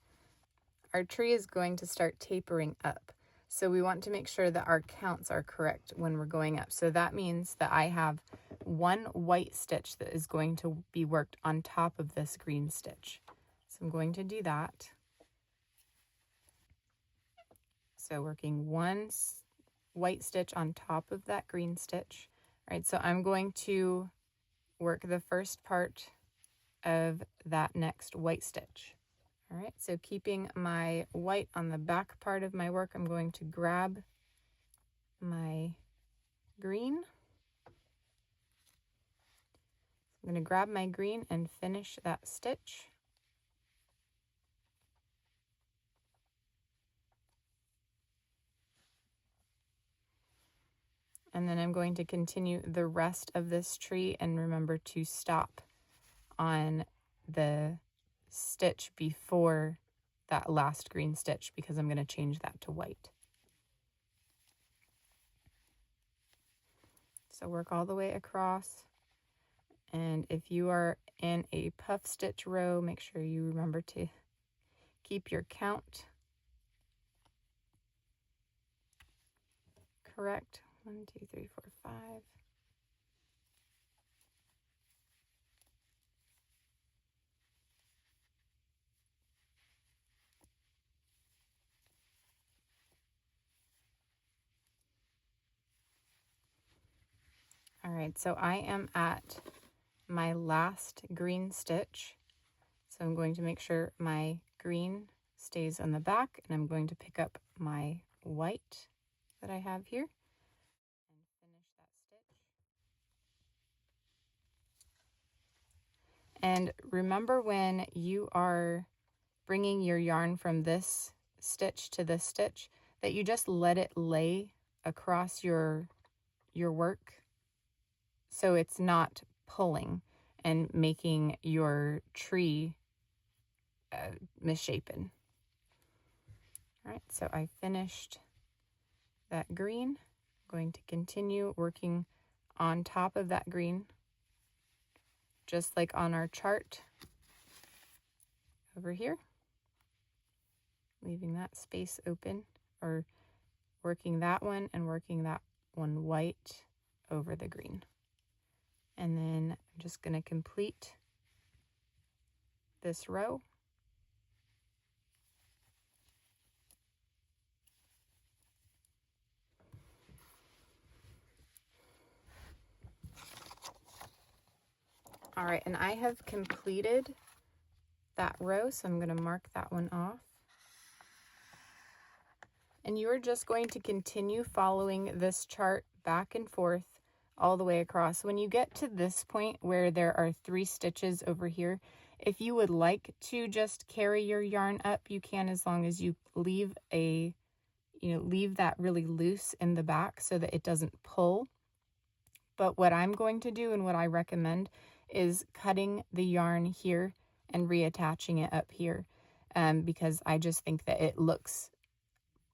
our tree is going to start tapering up. So we want to make sure that our counts are correct when we're going up. So that means that I have 1 white stitch that is going to be worked on top of this green stitch. So I'm going to do that. So working 1 white stitch on top of that green stitch. All right, so I'm going to work the first part of that next white stitch. All right, so keeping my white on the back part of my work, I'm going to grab my green. I'm going to grab my green and finish that stitch. And then I'm going to continue the rest of this tree, and remember to stop on the stitch before that last green stitch, because I'm going to change that to white. So work all the way across, and if you are in a puff stitch row, make sure you remember to keep your count correct. 1, 2, 3, 4, 5. All right, so I am at my last green stitch. So I'm going to make sure my green stays on the back, and I'm going to pick up my white that I have here and finish that stitch. And remember, when you are bringing your yarn from this stitch to this stitch, that you just let it lay across your work, so it's not pulling and making your tree misshapen. All right, so I finished that green. I'm going to continue working on top of that green, just like on our chart over here, leaving that space open, or working that one and working that one white over the green. And then I'm just going to complete this row. All right, and I have completed that row, so I'm going to mark that one off. And you are just going to continue following this chart back and forth all the way across. When you get to this point where there are 3 stitches over here, if you would like to just carry your yarn up, you can, as long as you leave leave that really loose in the back so that it doesn't pull. But what I'm going to do, and what I recommend, is cutting the yarn here and reattaching it up here, because I just think that it looks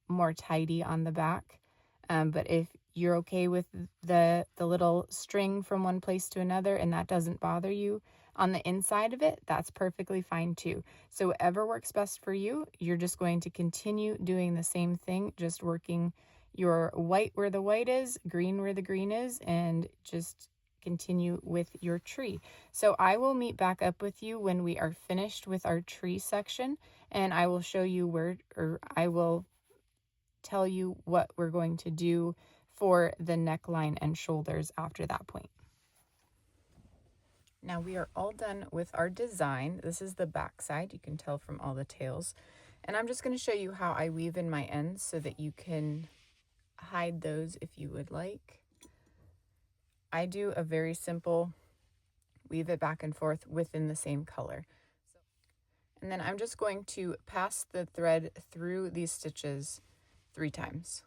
more tidy on the back. But if you're okay with the little string from one place to another and that doesn't bother you on the inside of it, that's perfectly fine too. So whatever works best for you, you're just going to continue doing the same thing, just working your white where the white is, green where the green is, and just continue with your tree. So I will meet back up with you when we are finished with our tree section, and I will show you I will tell you what we're going to do for the neckline and shoulders after that point. Now we are all done with our design. This is the back side, you can tell from all the tails. And I'm just going to show you how I weave in my ends so that you can hide those if you would like. I do a very simple weave it back and forth within the same color. And then I'm just going to pass the thread through these stitches 3 times.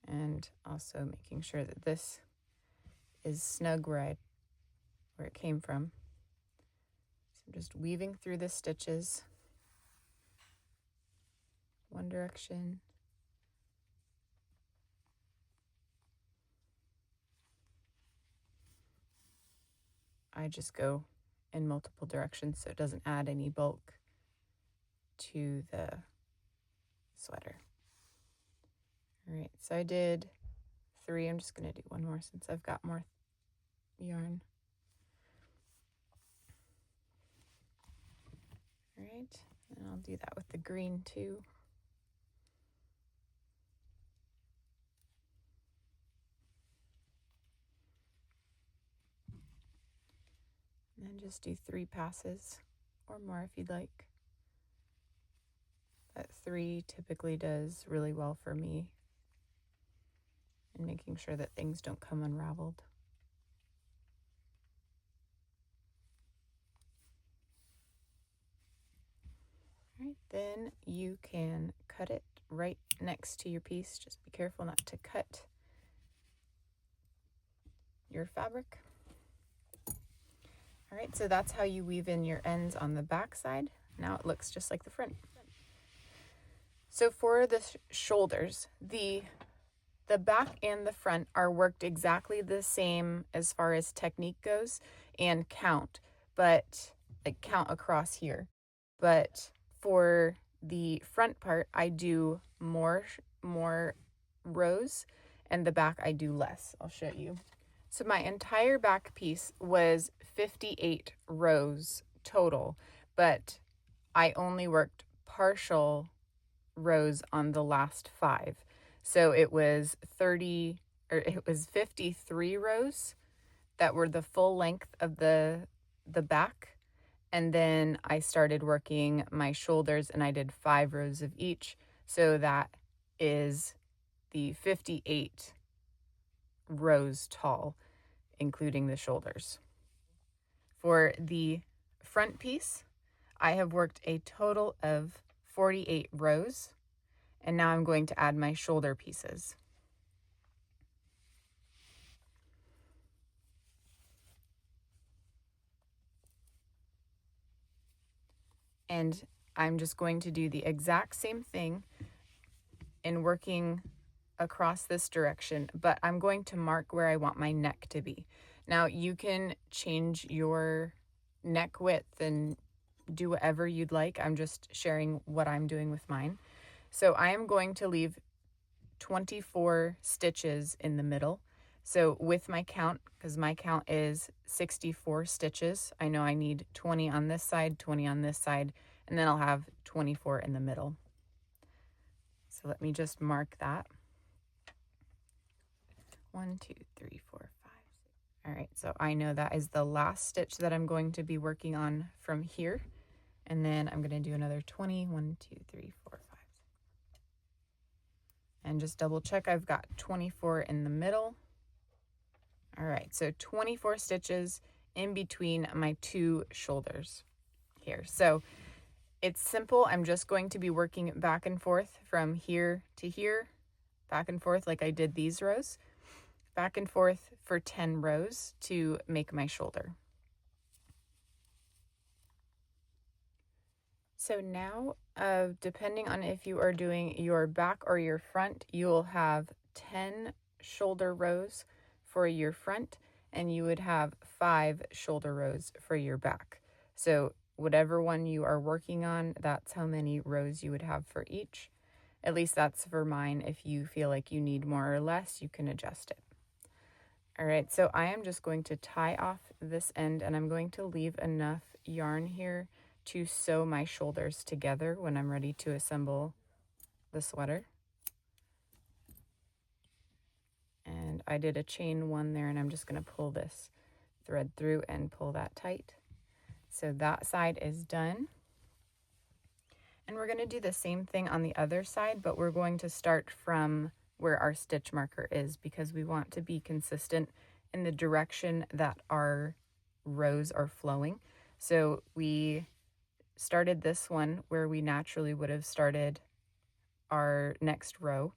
And also making sure that this is snug where it came from. So I'm just weaving through the stitches, one direction, I just go in multiple directions so it doesn't add any bulk to the sweater. All right, so I did 3. I'm just going to do one more since I've got more yarn. All right, and I'll do that with the green too. And And just do 3 passes or more if you'd like. That 3 typically does really well for me in making sure that things don't come unraveled. All right, then you can cut it right next to your piece. Just be careful not to cut your fabric. All right, so that's how you weave in your ends on the back side. Now it looks just like the front. So for the shoulders, the back and the front are worked exactly the same as far as technique goes and count, but like count across here. But for the front part, I do more rows, and the back I do less. I'll show you. So my entire back piece was 58 rows total, but I only worked partial rows on the last 5. So it was 53 rows that were the full length of the back. And then I started working my shoulders and I did 5 rows of each. So that is the 58 rows tall, including the shoulders. For the front piece, I have worked a total of 48 rows, and now I'm going to add my shoulder pieces. And I'm just going to do the exact same thing in working across this direction, but I'm going to mark where I want my neck to be. Now you can change your neck width and do whatever you'd like. I'm just sharing what I'm doing with mine. So I am going to leave 24 stitches in the middle. So with my count, because my count is 64 stitches, I know I need 20 on this side, 20 on this side, and then I'll have 24 in the middle. So let me just mark that. 1, 2, 3, 4, 5, 6. All right, so I know that is the last stitch that I'm going to be working on from here. And then I'm going to do another 20. 1, 2, 3, 4, 5. And just double check I've got 24 in the middle. All right, so 24 stitches in between my 2 shoulders here. So it's simple. I'm just going to be working back and forth from here to here, back and forth like I did these rows, back and forth for 10 rows to make my shoulder. So now, depending on if you are doing your back or your front, you will have 10 shoulder rows for your front, and you would have 5 shoulder rows for your back. So whatever one you are working on, that's how many rows you would have for each. At least that's for mine. If you feel like you need more or less, you can adjust it. All right, so I am just going to tie off this end, and I'm going to leave enough yarn here to sew my shoulders together when I'm ready to assemble the sweater. And I did a chain 1 there, and I'm just going to pull this thread through and pull that tight. So that side is done. And we're going to do the same thing on the other side, but we're going to start from where our stitch marker is because we want to be consistent in the direction that our rows are flowing. So we started this one where we naturally would have started our next row,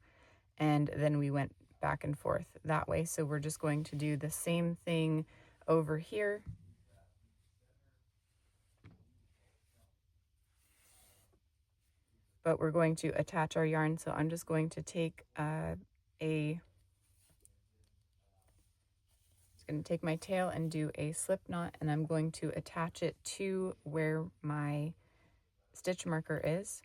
and then we went back and forth that way. So we're just going to do the same thing over here. But we're going to attach our yarn. So I'm just going to take my tail and do a slip knot, and I'm going to attach it to where my stitch marker is.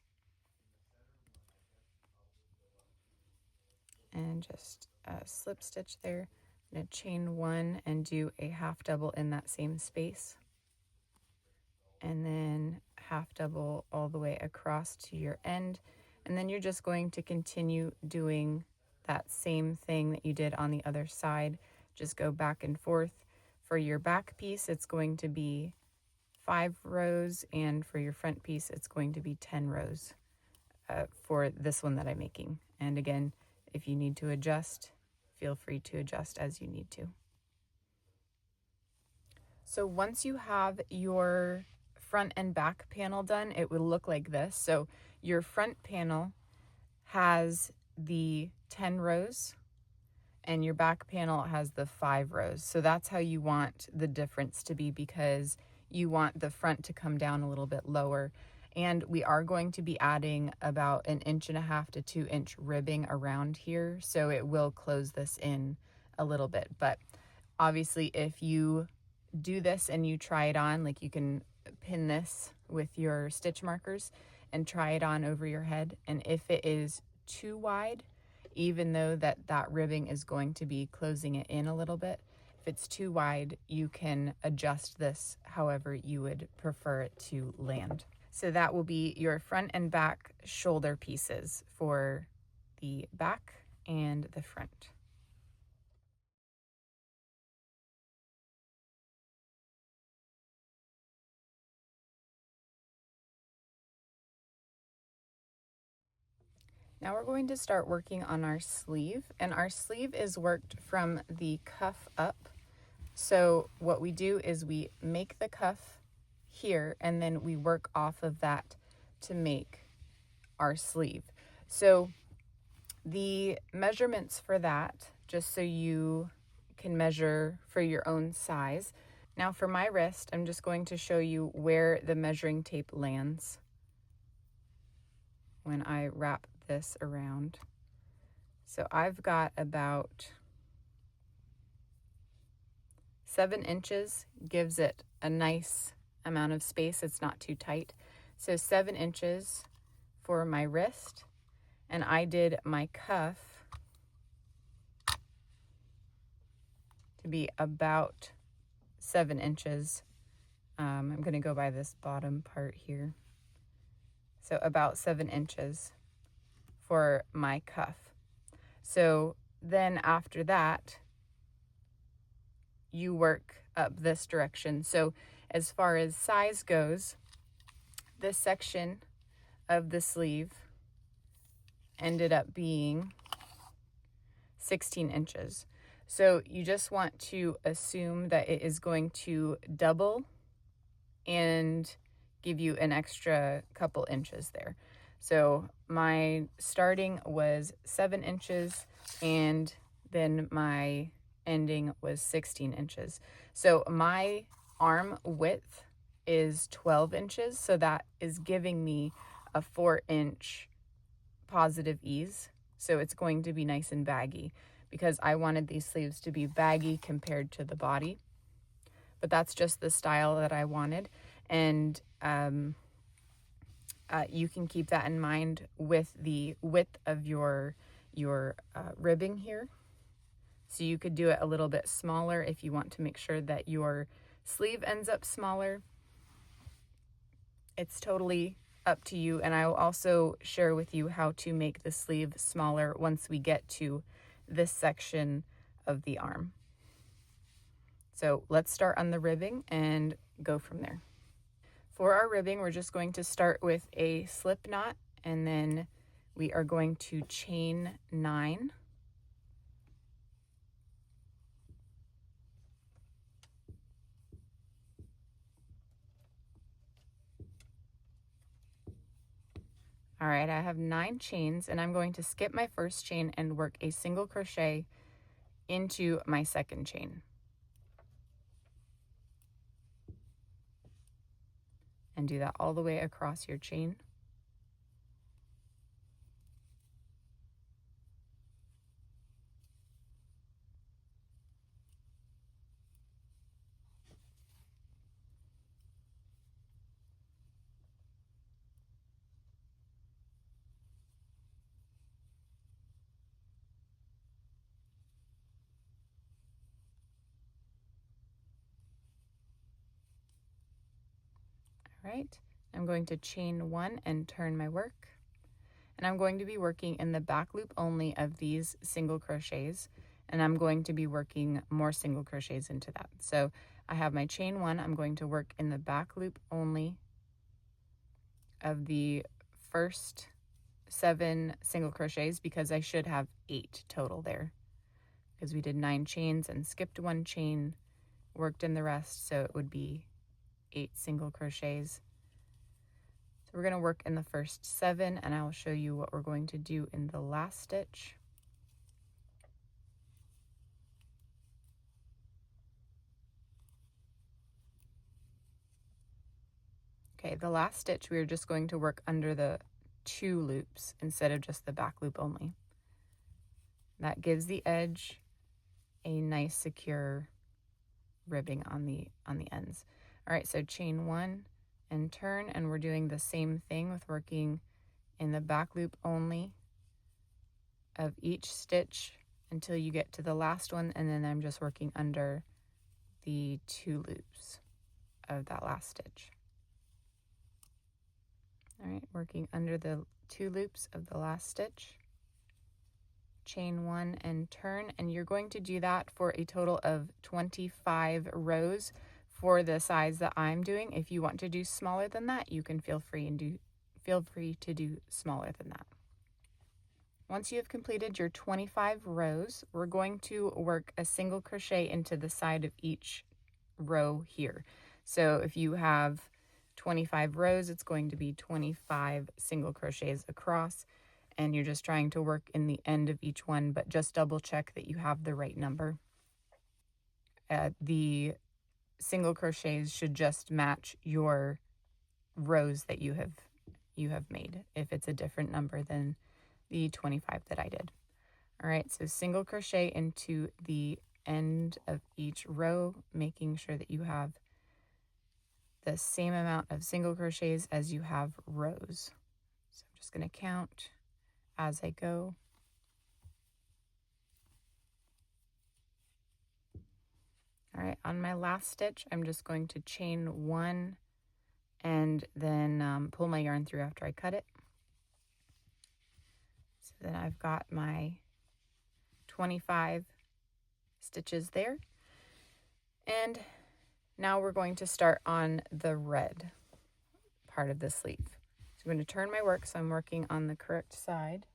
And just slip stitch there. I'm going to chain 1 and do a half double in that same space. And then half double all the way across to your end. And then you're just going to continue doing that same thing that you did on the other side. Just go back and forth. For your back piece, it's going to be 5 rows, and for your front piece it's going to be 10 rows for this one that I'm making. And again, if you need to adjust, feel free to adjust as you need to. So once you have your front and back panel done, it will look like this. So your front panel has the 10 rows and your back panel has the 5 rows. So that's how you want the difference to be, because you want the front to come down a little bit lower. And we are going to be adding about 1.5 to 2 inch ribbing around here, so it will close this in a little bit. But obviously if you do this and you try it on, like you can pin this with your stitch markers and try it on over your head, and if it is too wide, even though that ribbing is going to be closing it in a little bit, if it's too wide, you can adjust this however you would prefer it to land. So that will be your front and back shoulder pieces for the back and the front. Now we're going to start working on our sleeve, and our sleeve is worked from the cuff up. So what we do is we make the cuff here and then we work off of that to make our sleeve. So the measurements for that, just so you can measure for your own size. Now for my wrist, I'm just going to show you where the measuring tape lands when I wrap this around. So I've got about 7 inches, gives it a nice amount of space. It's not too tight. So 7 inches for my wrist, and I did my cuff to be about 7 inches. I'm going to go by this bottom part here. So about 7 inches for my cuff. So then after that, you work up this direction. So as far as size goes, this section of the sleeve ended up being 16 inches. So you just want to assume that it is going to double and give you an extra couple inches there. So my starting was 7 inches and then my ending was 16 inches. So my arm width is 12 inches. So that is giving me a 4-inch positive ease. So it's going to be nice and baggy because I wanted these sleeves to be baggy compared to the body. But that's just the style that I wanted. And you can keep that in mind with the width of your ribbing here. So you could do it a little bit smaller if you want to make sure that your sleeve ends up smaller. It's totally up to you, and I will also share with you how to make the sleeve smaller once we get to this section of the arm. So let's start on the ribbing and go from there. For our ribbing, we're just going to start with a slip knot, and then we are going to chain 9. All right, I have 9 chains, and I'm going to skip my first chain and work a single crochet into my second chain. And do that all the way across your chain. All right, I'm going to chain 1 and turn my work. And I'm going to be working in the back loop only of these single crochets, and I'm going to be working more single crochets into that. So I have my chain 1. I'm going to work in the back loop only of the first 7 single crochets, because I should have 8 total there, because we did 9 chains and skipped 1 chain, worked in the rest, so it would be 8 single crochets. So we're going to work in the first 7, and I will show you what we're going to do in the last stitch. Okay, the last stitch we are just going to work under the 2 loops instead of just the back loop only. That gives the edge a nice secure ribbing on the ends. All right, so chain 1 and turn, and we're doing the same thing with working in the back loop only of each stitch until you get to the last one, and then I'm just working under the 2 loops of that last stitch. All right, working under the 2 loops of the last stitch, chain 1 and turn, and you're going to do that for a total of 25 rows for the size that I'm doing. If you want to do smaller than that, you can feel free to do smaller than that. Once you have completed your 25 rows, we're going to work a single crochet into the side of each row here. So if you have 25 rows, it's going to be 25 single crochets across, and you're just trying to work in the end of each one, but just double check that you have the right number. The single crochets should just match your rows that you have made, if it's a different number than the 25 that I did. All right, so single crochet into the end of each row, making sure that you have the same amount of single crochets as you have rows. So I'm just going to count as I go. All right, on my last stitch, I'm just going to chain 1 and then pull my yarn through after I cut it. So then I've got my 25 stitches there. And now we're going to start on the red part of the sleeve. So I'm going to turn my work so I'm working on the correct side.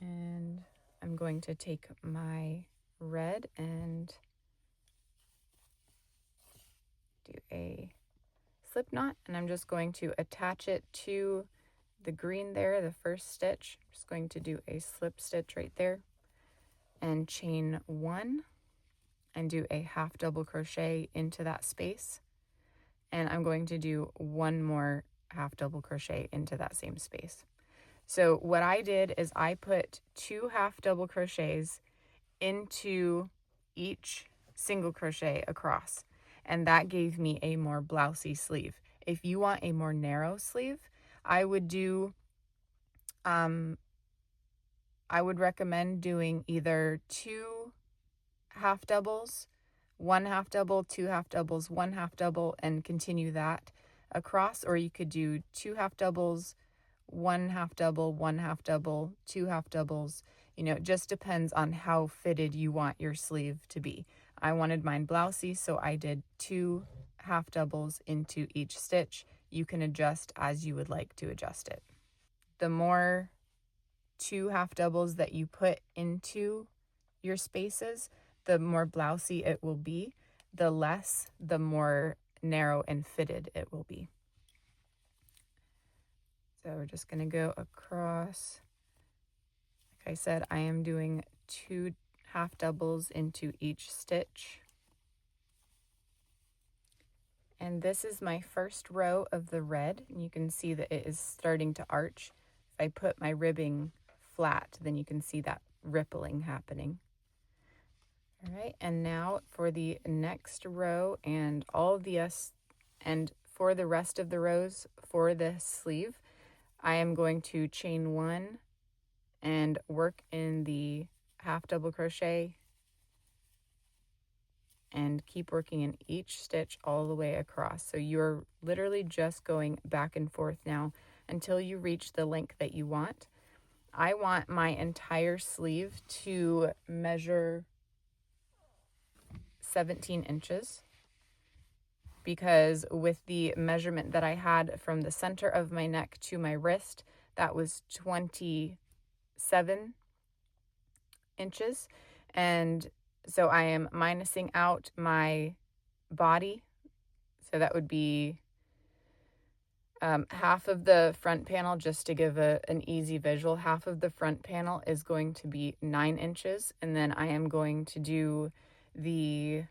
And I'm going to take my red and do a slip knot, and I'm just going to attach it to the green there, the first stitch. I'm just going to do a slip stitch right there and chain 1 and do a half double crochet into that space, and I'm going to do 1 more half double crochet into that same space. So what I did is I put 2 half double crochets into each single crochet across, and that gave me a more blousey sleeve. If you want a more narrow sleeve, I would recommend doing either 2 half doubles, 1 half double, 2 half doubles, 1 half double, and continue that across, or you could do 2 half doubles, 1 half double, 1 half double, 2 half doubles. It just depends on how fitted you want your sleeve to be. I wanted mine blousey, so I did 2 half doubles into each stitch. You can adjust as you would like to adjust it. The more 2 half doubles that you put into your spaces, the more blousey it will be. The less, the more narrow and fitted it will be. So we're just going to go across. Like I said, I am doing 2 half doubles into each stitch. And this is my first row of the red, and you can see that it is starting to arch. If I put my ribbing flat, then you can see that rippling happening. All right, and now for the next row and for the rest of the rows for this sleeve, I am going to chain 1 and work in the half double crochet and keep working in each stitch all the way across. So you're literally just going back and forth now until you reach the length that you want. I want my entire sleeve to measure 17 inches because with the measurement that I had from the center of my neck to my wrist, that was 27 inches. And so I am minusing out my body. So that would be half of the front panel, just to give an easy visual. Half of the front panel is going to be 9 inches, and then I am going to do the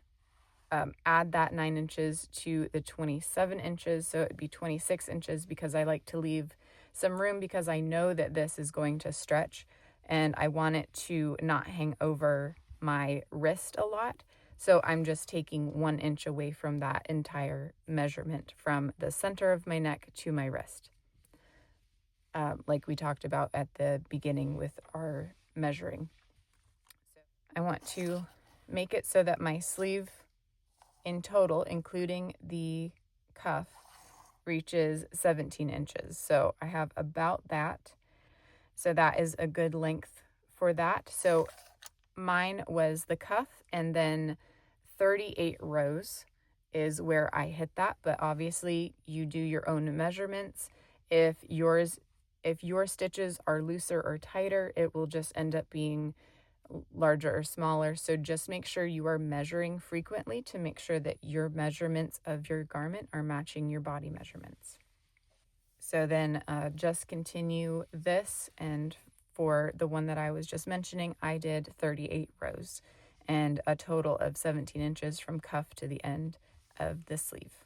add that 9 inches to the 27 inches, so it'd be 26 inches because I like to leave some room because I know that this is going to stretch and I want it to not hang over my wrist a lot. So I'm just taking 1 inch away from that entire measurement from the center of my neck to my wrist. Like we talked about at the beginning with our measuring. I want to make it so that my sleeve in total, including the cuff, reaches 17 inches. So I have about that. So that is a good length for that. So mine was the cuff, and then 38 rows is where I hit that, but obviously you do your own measurements. If your stitches are looser or tighter, it will just end up being larger or smaller. So just make sure you are measuring frequently to make sure that your measurements of your garment are matching your body measurements. So then just continue this, and for the one that I was just mentioning, I did 38 rows and a total of 17 inches from cuff to the end of the sleeve.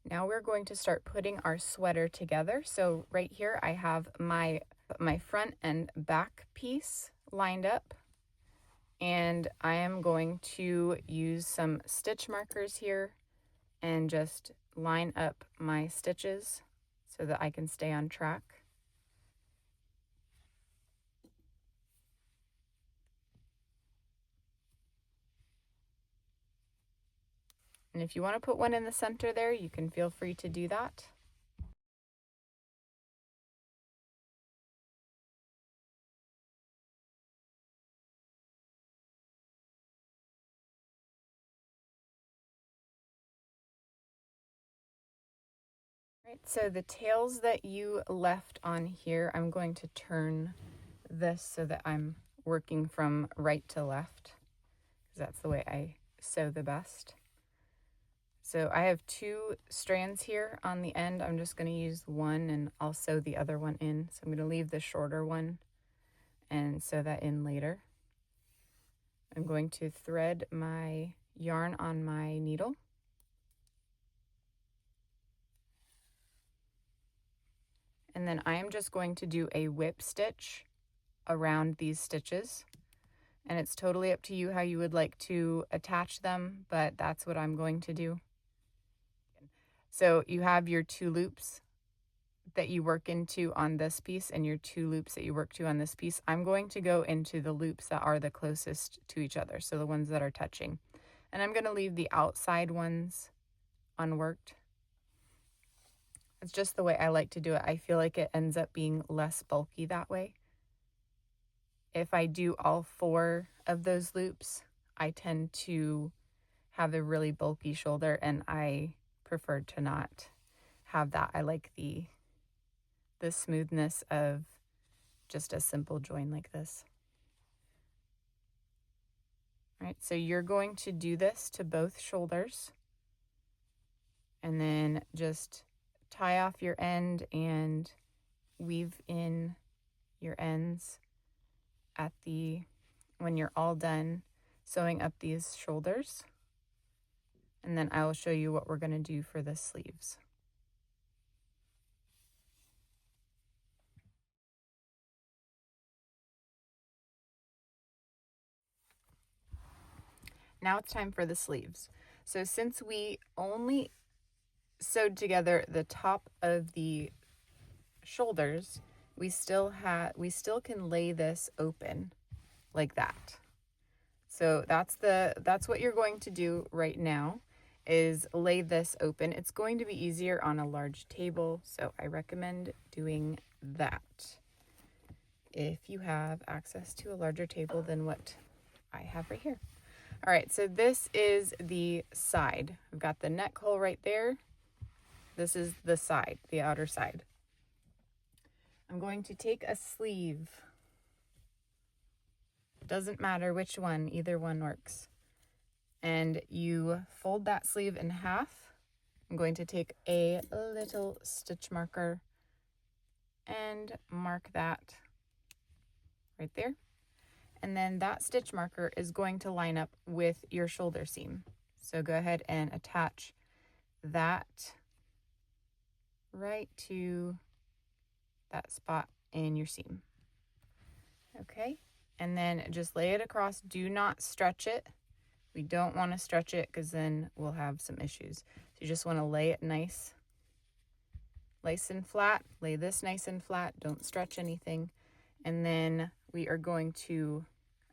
Now we're going to start putting our sweater together. So right here I have my front and back piece lined up, and I am going to use some stitch markers here and just line up my stitches so that I can stay on track. And if you want to put one in the center there, you can feel free to do that. Right, so the tails that you left on here, I'm going to turn this so that I'm working from right to left, because that's the way I sew the best. So I have 2 strands here on the end. I'm just going to use one and I'll sew the other one in. So I'm going to leave the shorter one and sew that in later. I'm going to thread my yarn on my needle. And then I am just going to do a whip stitch around these stitches. And it's totally up to you how you would like to attach them, but that's what I'm going to do. So you have your 2 loops that you work into on this piece and your 2 loops that you work to on this piece. I'm going to go into the loops that are the closest to each other, so the ones that are touching. And I'm going to leave the outside ones unworked. It's just the way I like to do it. I feel like it ends up being less bulky that way. If I do all 4 of those loops, I tend to have a really bulky shoulder, and I prefer to not have that. I like the smoothness of just a simple join like this. All right, so you're going to do this to both shoulders, and then just tie off your end and weave in your ends at when you're all done sewing up these shoulders. And then I will show you what we're going to do for the sleeves. Now it's time for the sleeves. So since we only sewed together the top of the shoulders, we still can lay this open like that. So that's what you're going to do right now, is lay this open. It's going to be easier on a large table, so I recommend doing that. if you have access to a larger table than what I have right here. All right, so this is the side. I've got the neck hole right there. This is the side, the outer side. I'm going to take a sleeve. Doesn't matter which one, either one works. And you fold that sleeve in half. I'm going to take a little stitch marker and mark that right there. And then that stitch marker is going to line up with your shoulder seam. So go ahead and attach that right to that spot in your seam. Okay, and then just lay it across. Do not stretch it. We don't want to stretch it because then we'll have some issues. So you just want to lay it nice and flat. Lay this nice and flat. Don't stretch anything. And then we are going to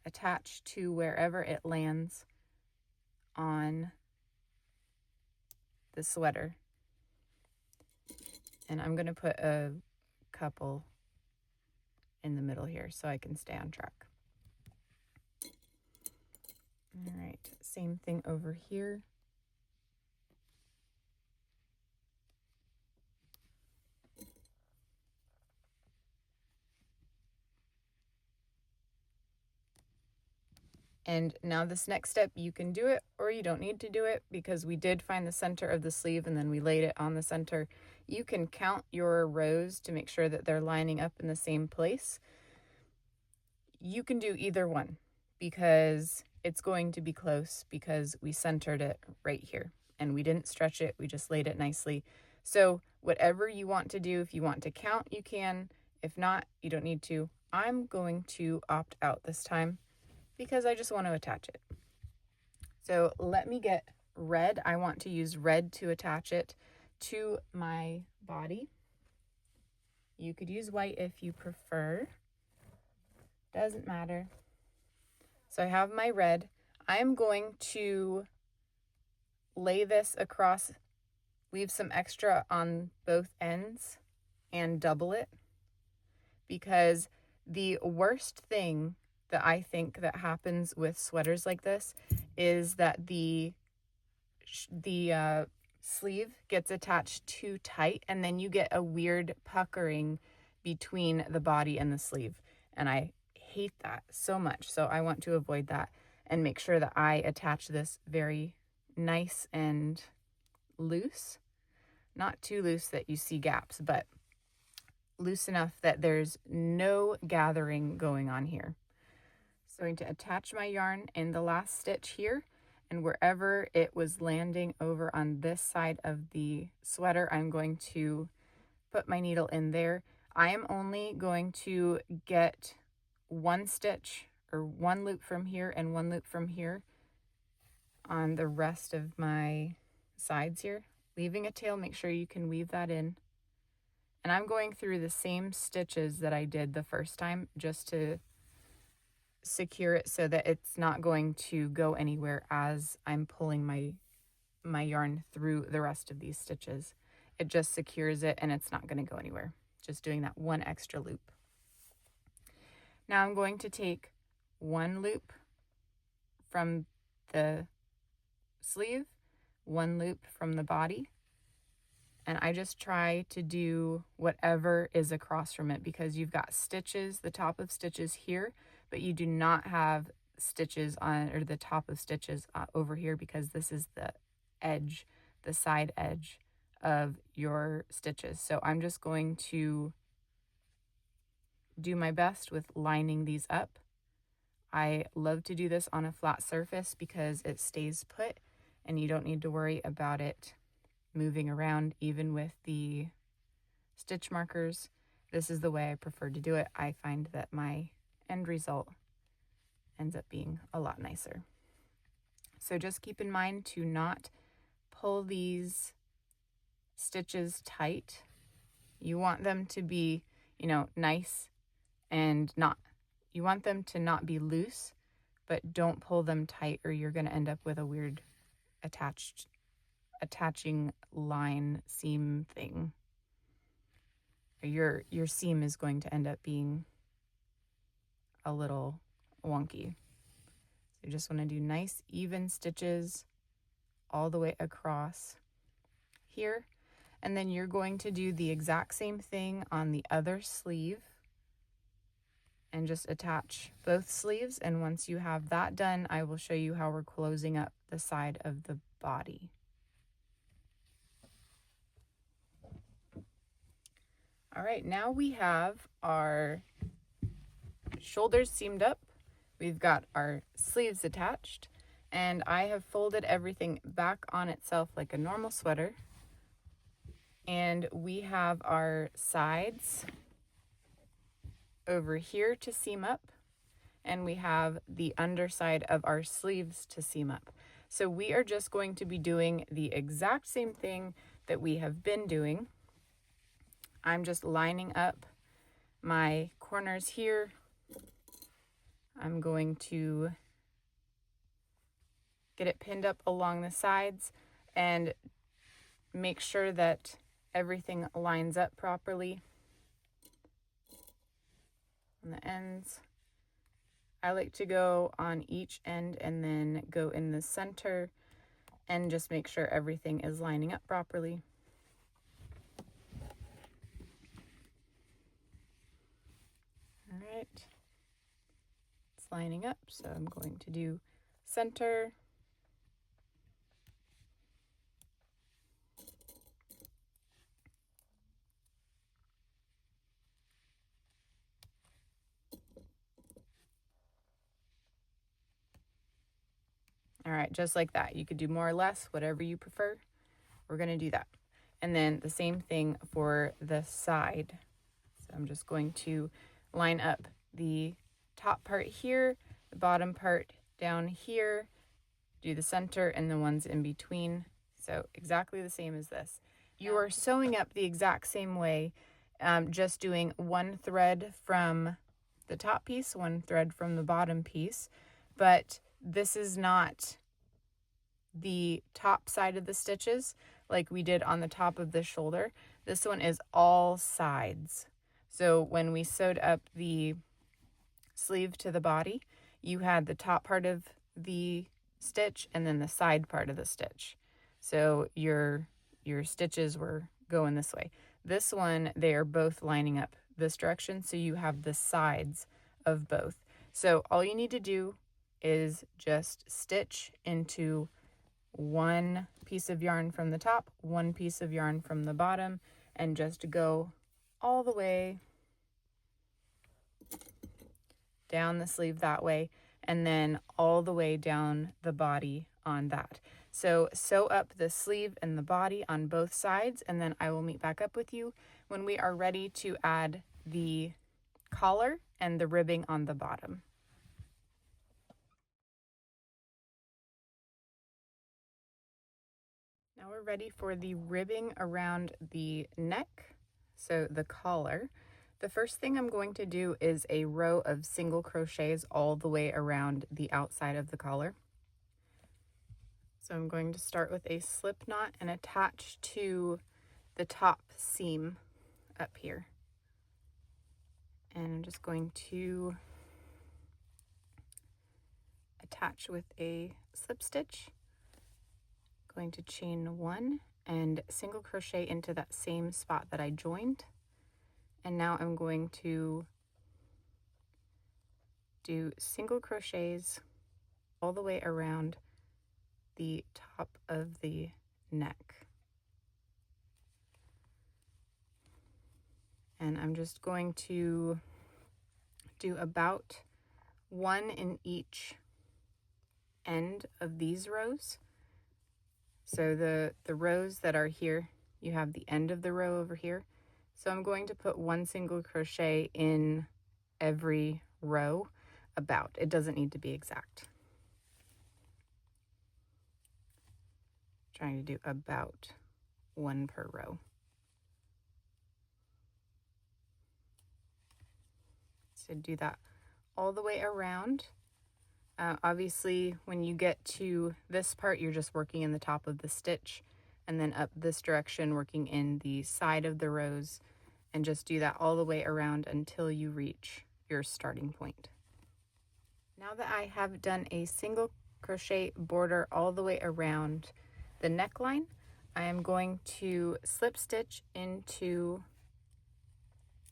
attach to wherever it lands on the sweater. And I'm going to put a couple in the middle here so I can stay on track. All right, same thing over here. And now this next step, you can do it or you don't need to do it because we did find the center of the sleeve and then we laid it on the center. You can count your rows to make sure that they're lining up in the same place. You can do either one because it's going to be close because we centered it right here and we didn't stretch it. We just laid it nicely. So whatever you want to do, if you want to count, you can. If not, you don't need to. I'm going to opt out this time because I just want to attach it. So let me get red. I want to use red to attach it to my body. You could use white if you prefer. Doesn't matter. So I have my red. I am going to lay this across, leave some extra on both ends and double it because the worst thing that I think that happens with sweaters like this is that the sleeve gets attached too tight and then you get a weird puckering between the body and the sleeve. And I hate that so much. So I want to avoid that and make sure that I attach this very nice and loose. Not too loose that you see gaps, but loose enough that there's no gathering going on here. So I'm going to attach my yarn in the last stitch here, and wherever it was landing over on this side of the sweater, I'm going to put my needle in there. I am only going to get one stitch or one loop from here and one loop from here on the rest of my sides here, leaving a tail. Make sure you can weave that in. And I'm going through the same stitches that I did the first time just to secure it so that it's not going to go anywhere as I'm pulling my yarn through the rest of these stitches. It just secures it and it's not going to go anywhere. Just doing that one extra loop. Now I'm going to take one loop from the sleeve, one loop from the body, and I just try to do whatever is across from it because you've got stitches, the top of stitches here, but you do not have stitches on, or the top of stitches over here because this is the edge, the side edge of your stitches. So I'm just going to do my best with lining these up. I love to do this on a flat surface because it stays put and you don't need to worry about it moving around even with the stitch markers. This is the way I prefer to do it. I find that my end result ends up being a lot nicer. So just keep in mind to not pull these stitches tight. You want them to be, nice and you want them to not be loose, but don't pull them tight or you're going to end up with a weird attaching line seam thing. Your seam is going to end up being a little wonky. So you just want to do nice even stitches all the way across here. And then you're going to do the exact same thing on the other sleeve and just attach both sleeves. And once you have that done, I will show you how we're closing up the side of the body. All right, now we have our shoulders seamed up. We've got our sleeves attached, and I have folded everything back on itself like a normal sweater. And we have our sides over here to seam up, and we have the underside of our sleeves to seam up. So we are just going to be doing the exact same thing that we have been doing. I'm just lining up my corners here. I'm going to get it pinned up along the sides and make sure that everything lines up properly on the ends. I like to go on each end and then go in the center and just make sure everything is lining up properly. All right, it's lining up, so I'm going to do center. All right, just like that. You could do more or less, whatever you prefer. We're going to do that. And then the same thing for the side. So I'm just going to line up the top part here, the bottom part down here, do the center and the ones in between. So exactly the same as this. You are sewing up the exact same way, just doing one thread from the top piece, one thread from the bottom piece, but this is not the top side of the stitches like we did on the top of the shoulder. This one is all sides. So when we sewed up the sleeve to the body, you had the top part of the stitch and then the side part of the stitch. So your stitches were going this way. This one, they are both lining up this direction, so you have the sides of both. So all you need to do is just stitch into one piece of yarn from the top, one piece of yarn from the bottom, and just go all the way down the sleeve that way, and then all the way down the body on that. So sew up the sleeve and the body on both sides, and then I will meet back up with you when we are ready to add the collar and the ribbing on the bottom. Now we're ready for the ribbing around the neck, so the collar. The first thing I'm going to do is a row of single crochets all the way around the outside of the collar. So I'm going to start with a slip knot and attach to the top seam up here. And I'm just going to attach with a slip stitch. Going to chain one and single crochet into that same spot that I joined. And now I'm going to do single crochets all the way around the top of the neck. And I'm just going to do about one in each end of these rows. So the rows that are here, you have the end of the row over here. So I'm going to put one single crochet in every row about. It doesn't need to be exact. Trying to do about one per row. So do that all the way around. Obviously, when you get to this part, you're just working in the top of the stitch, and then up this direction, working in the side of the rows, and just do that all the way around until you reach your starting point. Now that I have done a single crochet border all the way around the neckline, I am going to slip stitch into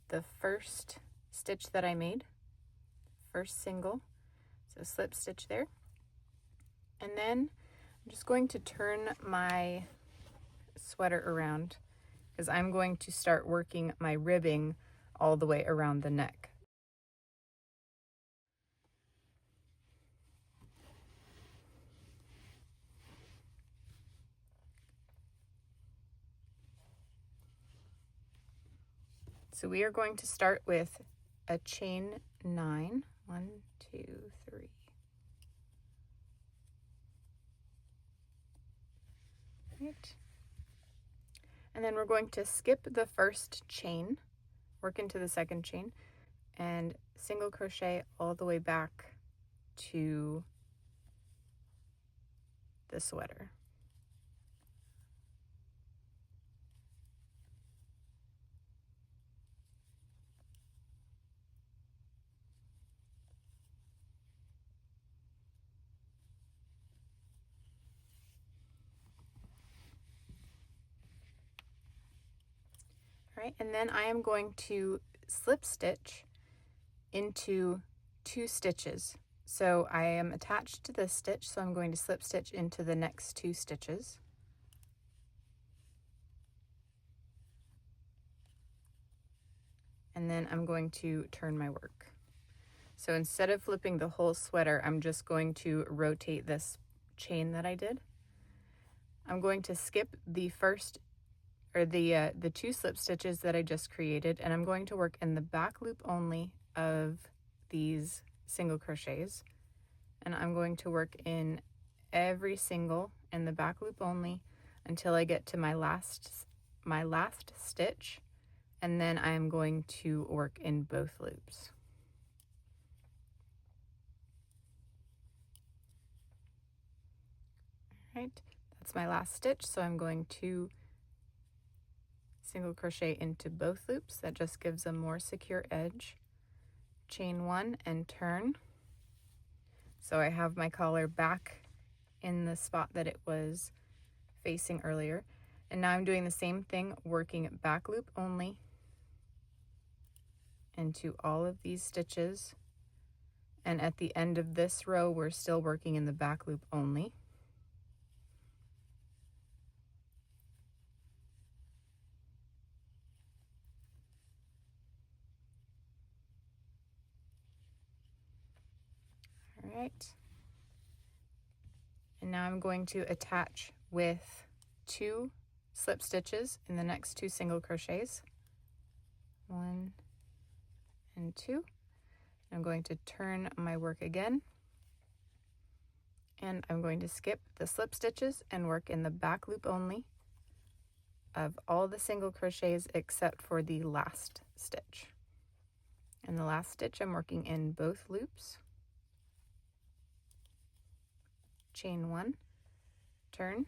the first stitch that I made, first single. So slip stitch there. And then I'm just going to turn my sweater around because I'm going to start working my ribbing all the way around the neck. So we are going to start with a chain 9. 1, 2, 3. Right. And then we're going to skip the first chain, work into the second chain, and single crochet all the way back to the sweater. All right, and then I am going to slip stitch into 2 stitches. So I am attached to this stitch, so I'm going to slip stitch into the next 2 stitches. And then I'm going to turn my work. So instead of flipping the whole sweater, I'm just going to rotate this chain that I did. I'm going to skip the first or the 2 slip stitches that I just created, and I'm going to work in the back loop only of these single crochets. And I'm going to work in every single in the back loop only until I get to my last stitch, and then I'm going to work in both loops. All right, that's my last stitch, so I'm going to single crochet into both loops. That just gives a more secure edge. Chain 1 and turn. So I have my collar back in the spot that it was facing earlier. And now I'm doing the same thing, working back loop only into all of these stitches. And at the end of this row, we're still working in the back loop only. All right. And now I'm going to attach with 2 slip stitches in the next 2 single crochets. 1 and 2. I'm going to turn my work again, and I'm going to skip the slip stitches and work in the back loop only of all the single crochets except for the last stitch. And the last stitch I'm working in both loops. Chain 1, turn,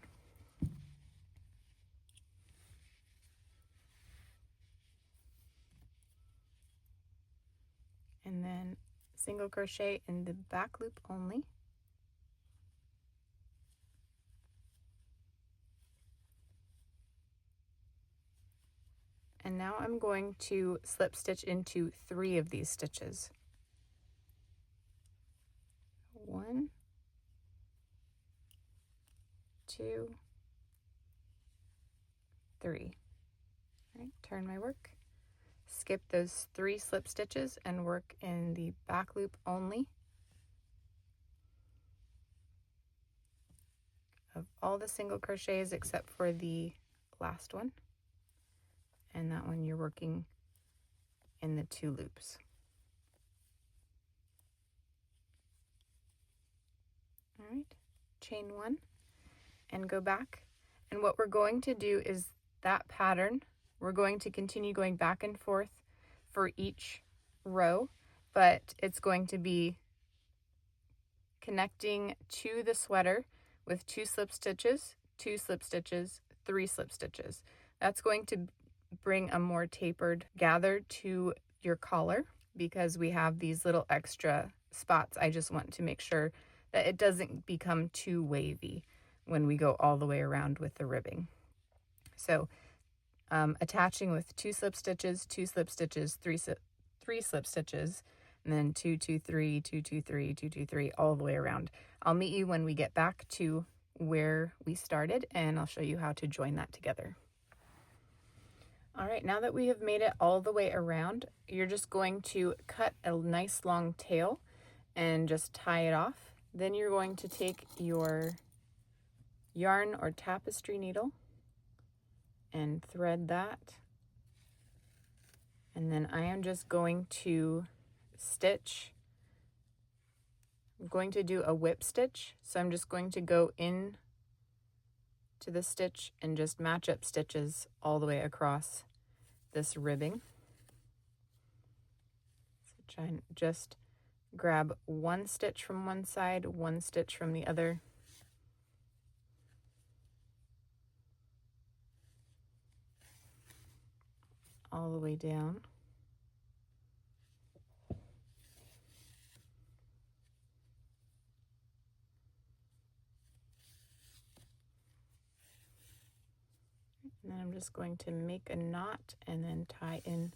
and then single crochet in the back loop only. And now I'm going to slip stitch into 3 of these stitches. 1, 2, 3. All right, turn my work. Skip those 3 slip stitches and work in the back loop only of all the single crochets except for the last one. And that one you're working in the 2 loops. All right, chain 1 and go back. And what we're going to do is that pattern, we're going to continue going back and forth for each row, but it's going to be connecting to the sweater with 2 slip stitches, 2 slip stitches, 3 slip stitches. That's going to bring a more tapered gather to your collar because we have these little extra spots, I just want to make sure that it doesn't become too wavy when we go all the way around with the ribbing. So attaching with 2 slip stitches, 2 slip stitches, 3 slip stitches, and then 2, 2, 3, 2, 2, 3, 2, 2, 3, all the way around. I'll meet you when we get back to where we started, and I'll show you how to join that together. All right, now that we have made it all the way around, you're just going to cut a nice long tail and just tie it off. Then you're going to take your yarn or tapestry needle and thread that. And then I am just going to stitch. I'm going to do a whip stitch. So I'm just going to go in to the stitch and just match up stitches all the way across this ribbing. So try and just grab one stitch from one side, one stitch from the other. All the way down. And then I'm just going to make a knot and then tie in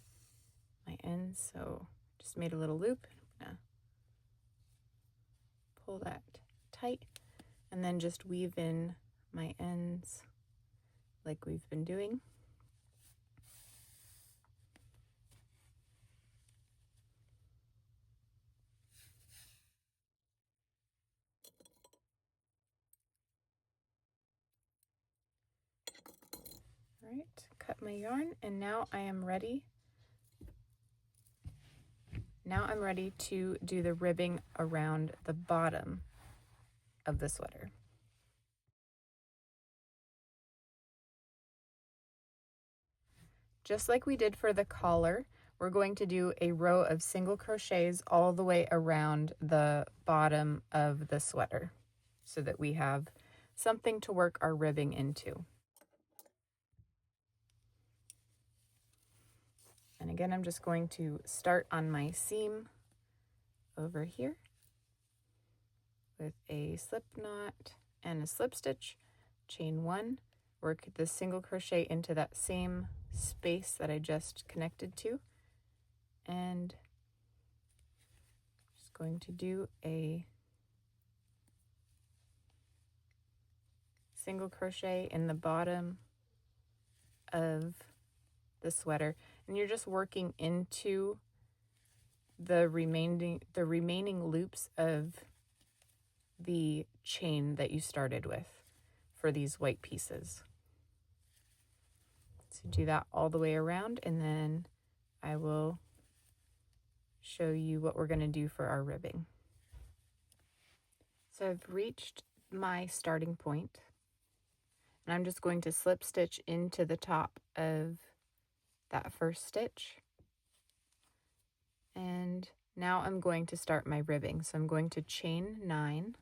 my ends. So just made a little loop. I'm gonna pull that tight and then just weave in my ends like we've been doing. All right, cut my yarn, and now I am ready. Now I'm ready to do the ribbing around the bottom of the sweater. Just like we did for the collar, we're going to do a row of single crochets all the way around the bottom of the sweater so that we have something to work our ribbing into. And again, I'm just going to start on my seam over here with a slip knot and a slip stitch, chain 1, work the single crochet into that same space that I just connected to, and just going to do a single crochet in the bottom of the sweater, and you're just working into the remaining loops of the chain that you started with for these white pieces. So do that all the way around, and then I will show you what we're going to do for our ribbing. So I've reached my starting point, and I'm just going to slip stitch into the top of that first stitch. And now I'm going to start my ribbing. So I'm going to chain 9.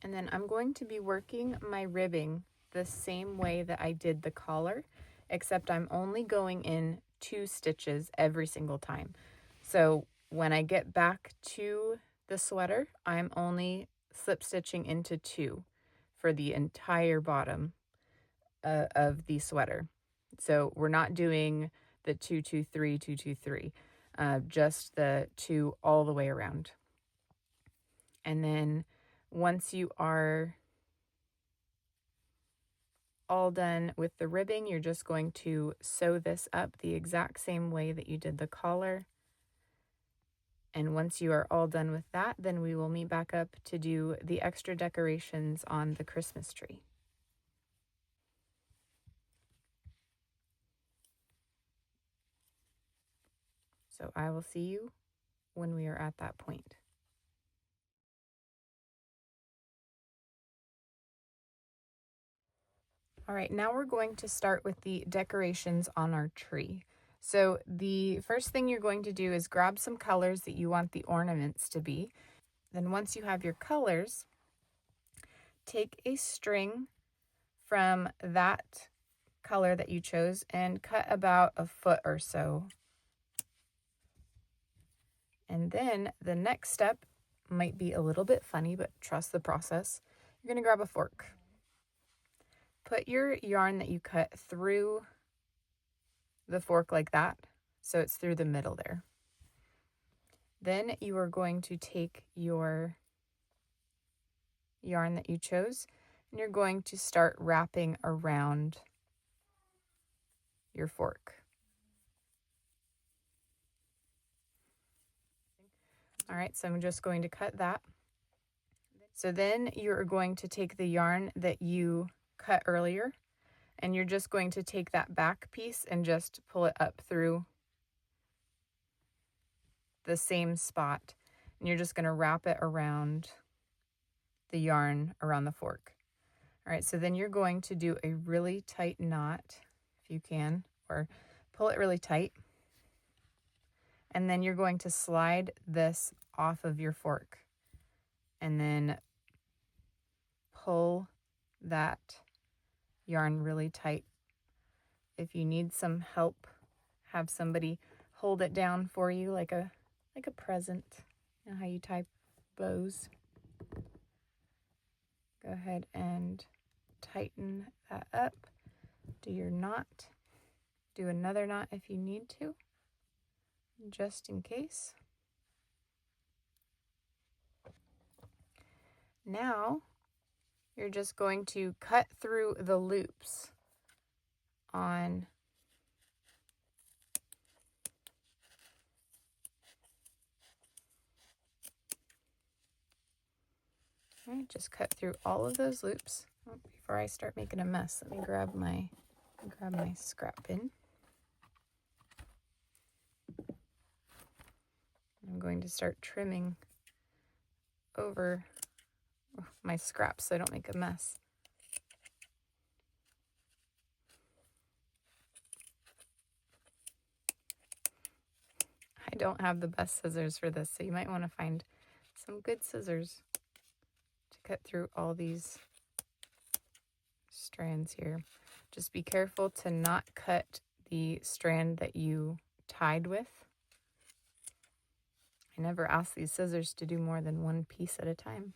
And then I'm going to be working my ribbing the same way that I did the collar, except I'm only going in 2 stitches every single time. So when I get back to the sweater, I'm only slip stitching into 2 for the entire bottom of the sweater. So we're not doing the 2, 2, 3, 2, 2, 3, just the 2 all the way around. And then once you are all done with the ribbing, you're just going to sew this up the exact same way that you did the collar. And once you are all done with that, then we will meet back up to do the extra decorations on the Christmas tree. So I will see you when we are at that point. All right, now we're going to start with the decorations on our tree. So the first thing you're going to do is grab some colors that you want the ornaments to be. Then once you have your colors, take a string from that color that you chose and cut about a foot or so. And then the next step might be a little bit funny, but trust the process. You're going to grab a fork. Put your yarn that you cut through the fork like that, so it's through the middle there. Then you are going to take your yarn that you chose and you're going to start wrapping around your fork. All right, so I'm just going to cut that. So then you're going to take the yarn that you cut earlier and you're just going to take that back piece and just pull it up through the same spot. And you're just going to wrap it around the yarn around the fork. All right, so then you're going to do a really tight knot, if you can, or pull it really tight. And then you're going to slide this off of your fork and then pull that yarn really tight. If you need some help, have somebody hold it down for you like a present. You know how you tie bows? Go ahead and tighten that up. Do your knot. Do another knot if you need to, just in case. Now, you're just going to cut through the loops on just cut through all of those loops. Oh, before I start making a mess, let me grab my scrap pin. I'm going to start trimming over my scraps so I don't make a mess. I don't have the best scissors for this, so you might want to find some good scissors to cut through all these strands here. Just be careful to not cut the strand that you tied with. I never ask these scissors to do more than one piece at a time.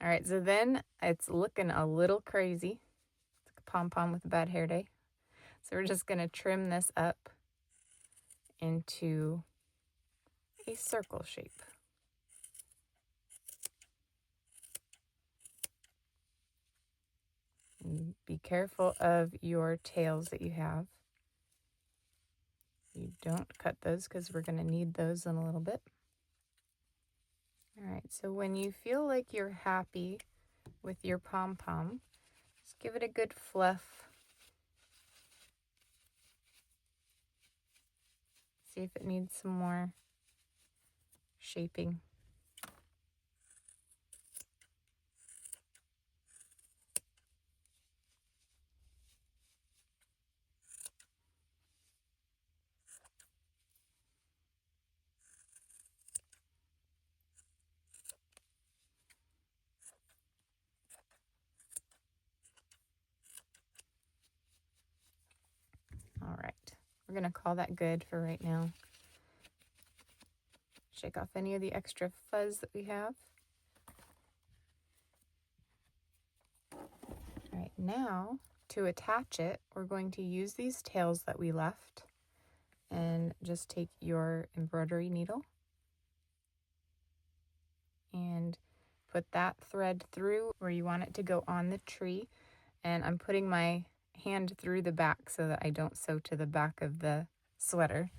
All right, so then it's looking a little crazy. It's like a pom-pom with a bad hair day. So we're just going to trim this up into a circle shape. And be careful of your tails that you have. You don't cut those because we're going to need those in a little bit. All right, so when you feel like you're happy with your pom-pom, just give it a good fluff. See if it needs some more shaping. All right, we're going to call that good for right now. Shake off any of the extra fuzz that we have. All right, now to attach it, we're going to use these tails that we left and just take your embroidery needle and put that thread through where you want it to go on the tree. And I'm putting my hand through the back so that I don't sew to the back of the sweater.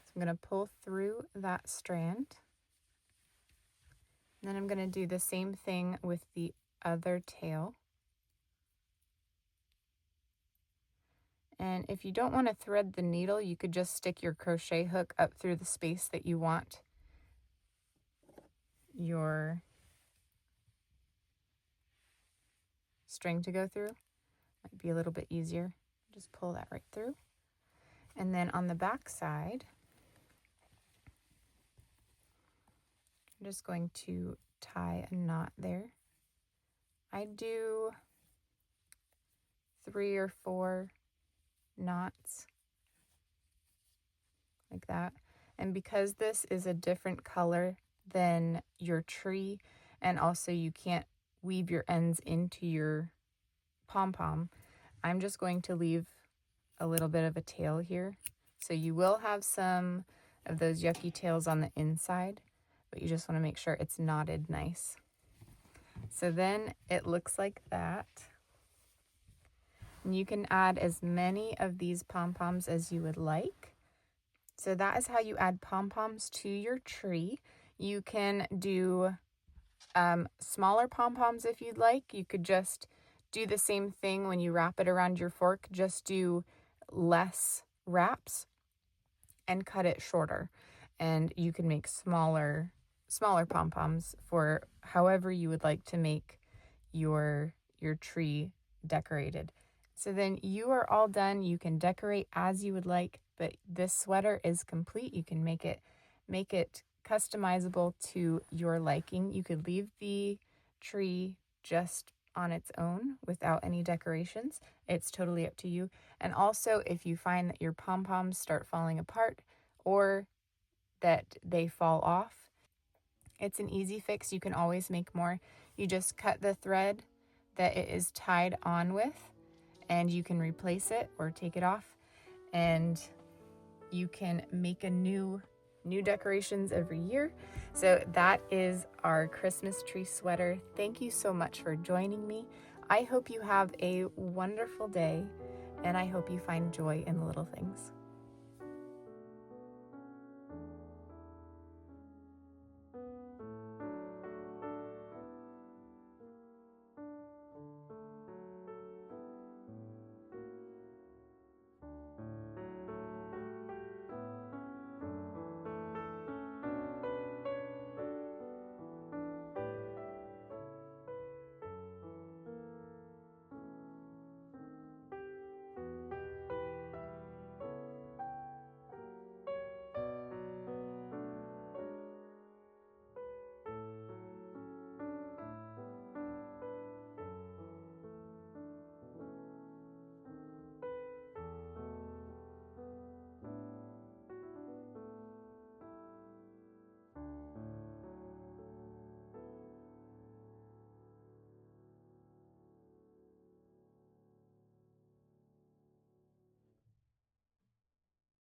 So I'm going to pull through that strand. And then I'm going to do the same thing with the other tail. And if you don't want to thread the needle, you could just stick your crochet hook up through the space that you want your string to go through. Might be a little bit easier. Just pull that right through. And then on the back side, I'm just going to tie a knot there. I do 3 or 4 knots like that. And because this is a different color than your tree, and also you can't weave your ends into your pom-pom, I'm just going to leave a little bit of a tail here. So you will have some of those yucky tails on the inside, but you just want to make sure it's knotted nice. So then it looks like that. And you can add as many of these pom-poms as you would like. So that is how you add pom-poms to your tree. You can do smaller pom-poms if you'd like. You could just do the same thing when you wrap it around your fork, just do less wraps and cut it shorter. And you can make smaller pom-poms for however you would like to make your tree decorated. So then you are all done. You can decorate as you would like, but this sweater is complete. You can make it customizable to your liking. You could leave the tree just on its own without any decorations. It's totally up to you. And also, if you find that your pom-poms start falling apart or that they fall off, it's an easy fix. You can always make more. You just cut the thread that it is tied on with, and you can replace it or take it off, and you can make a new decorations every year. So that is our Christmas tree sweater. Thank you so much for joining me. I hope you have a wonderful day, and I hope you find joy in the little things.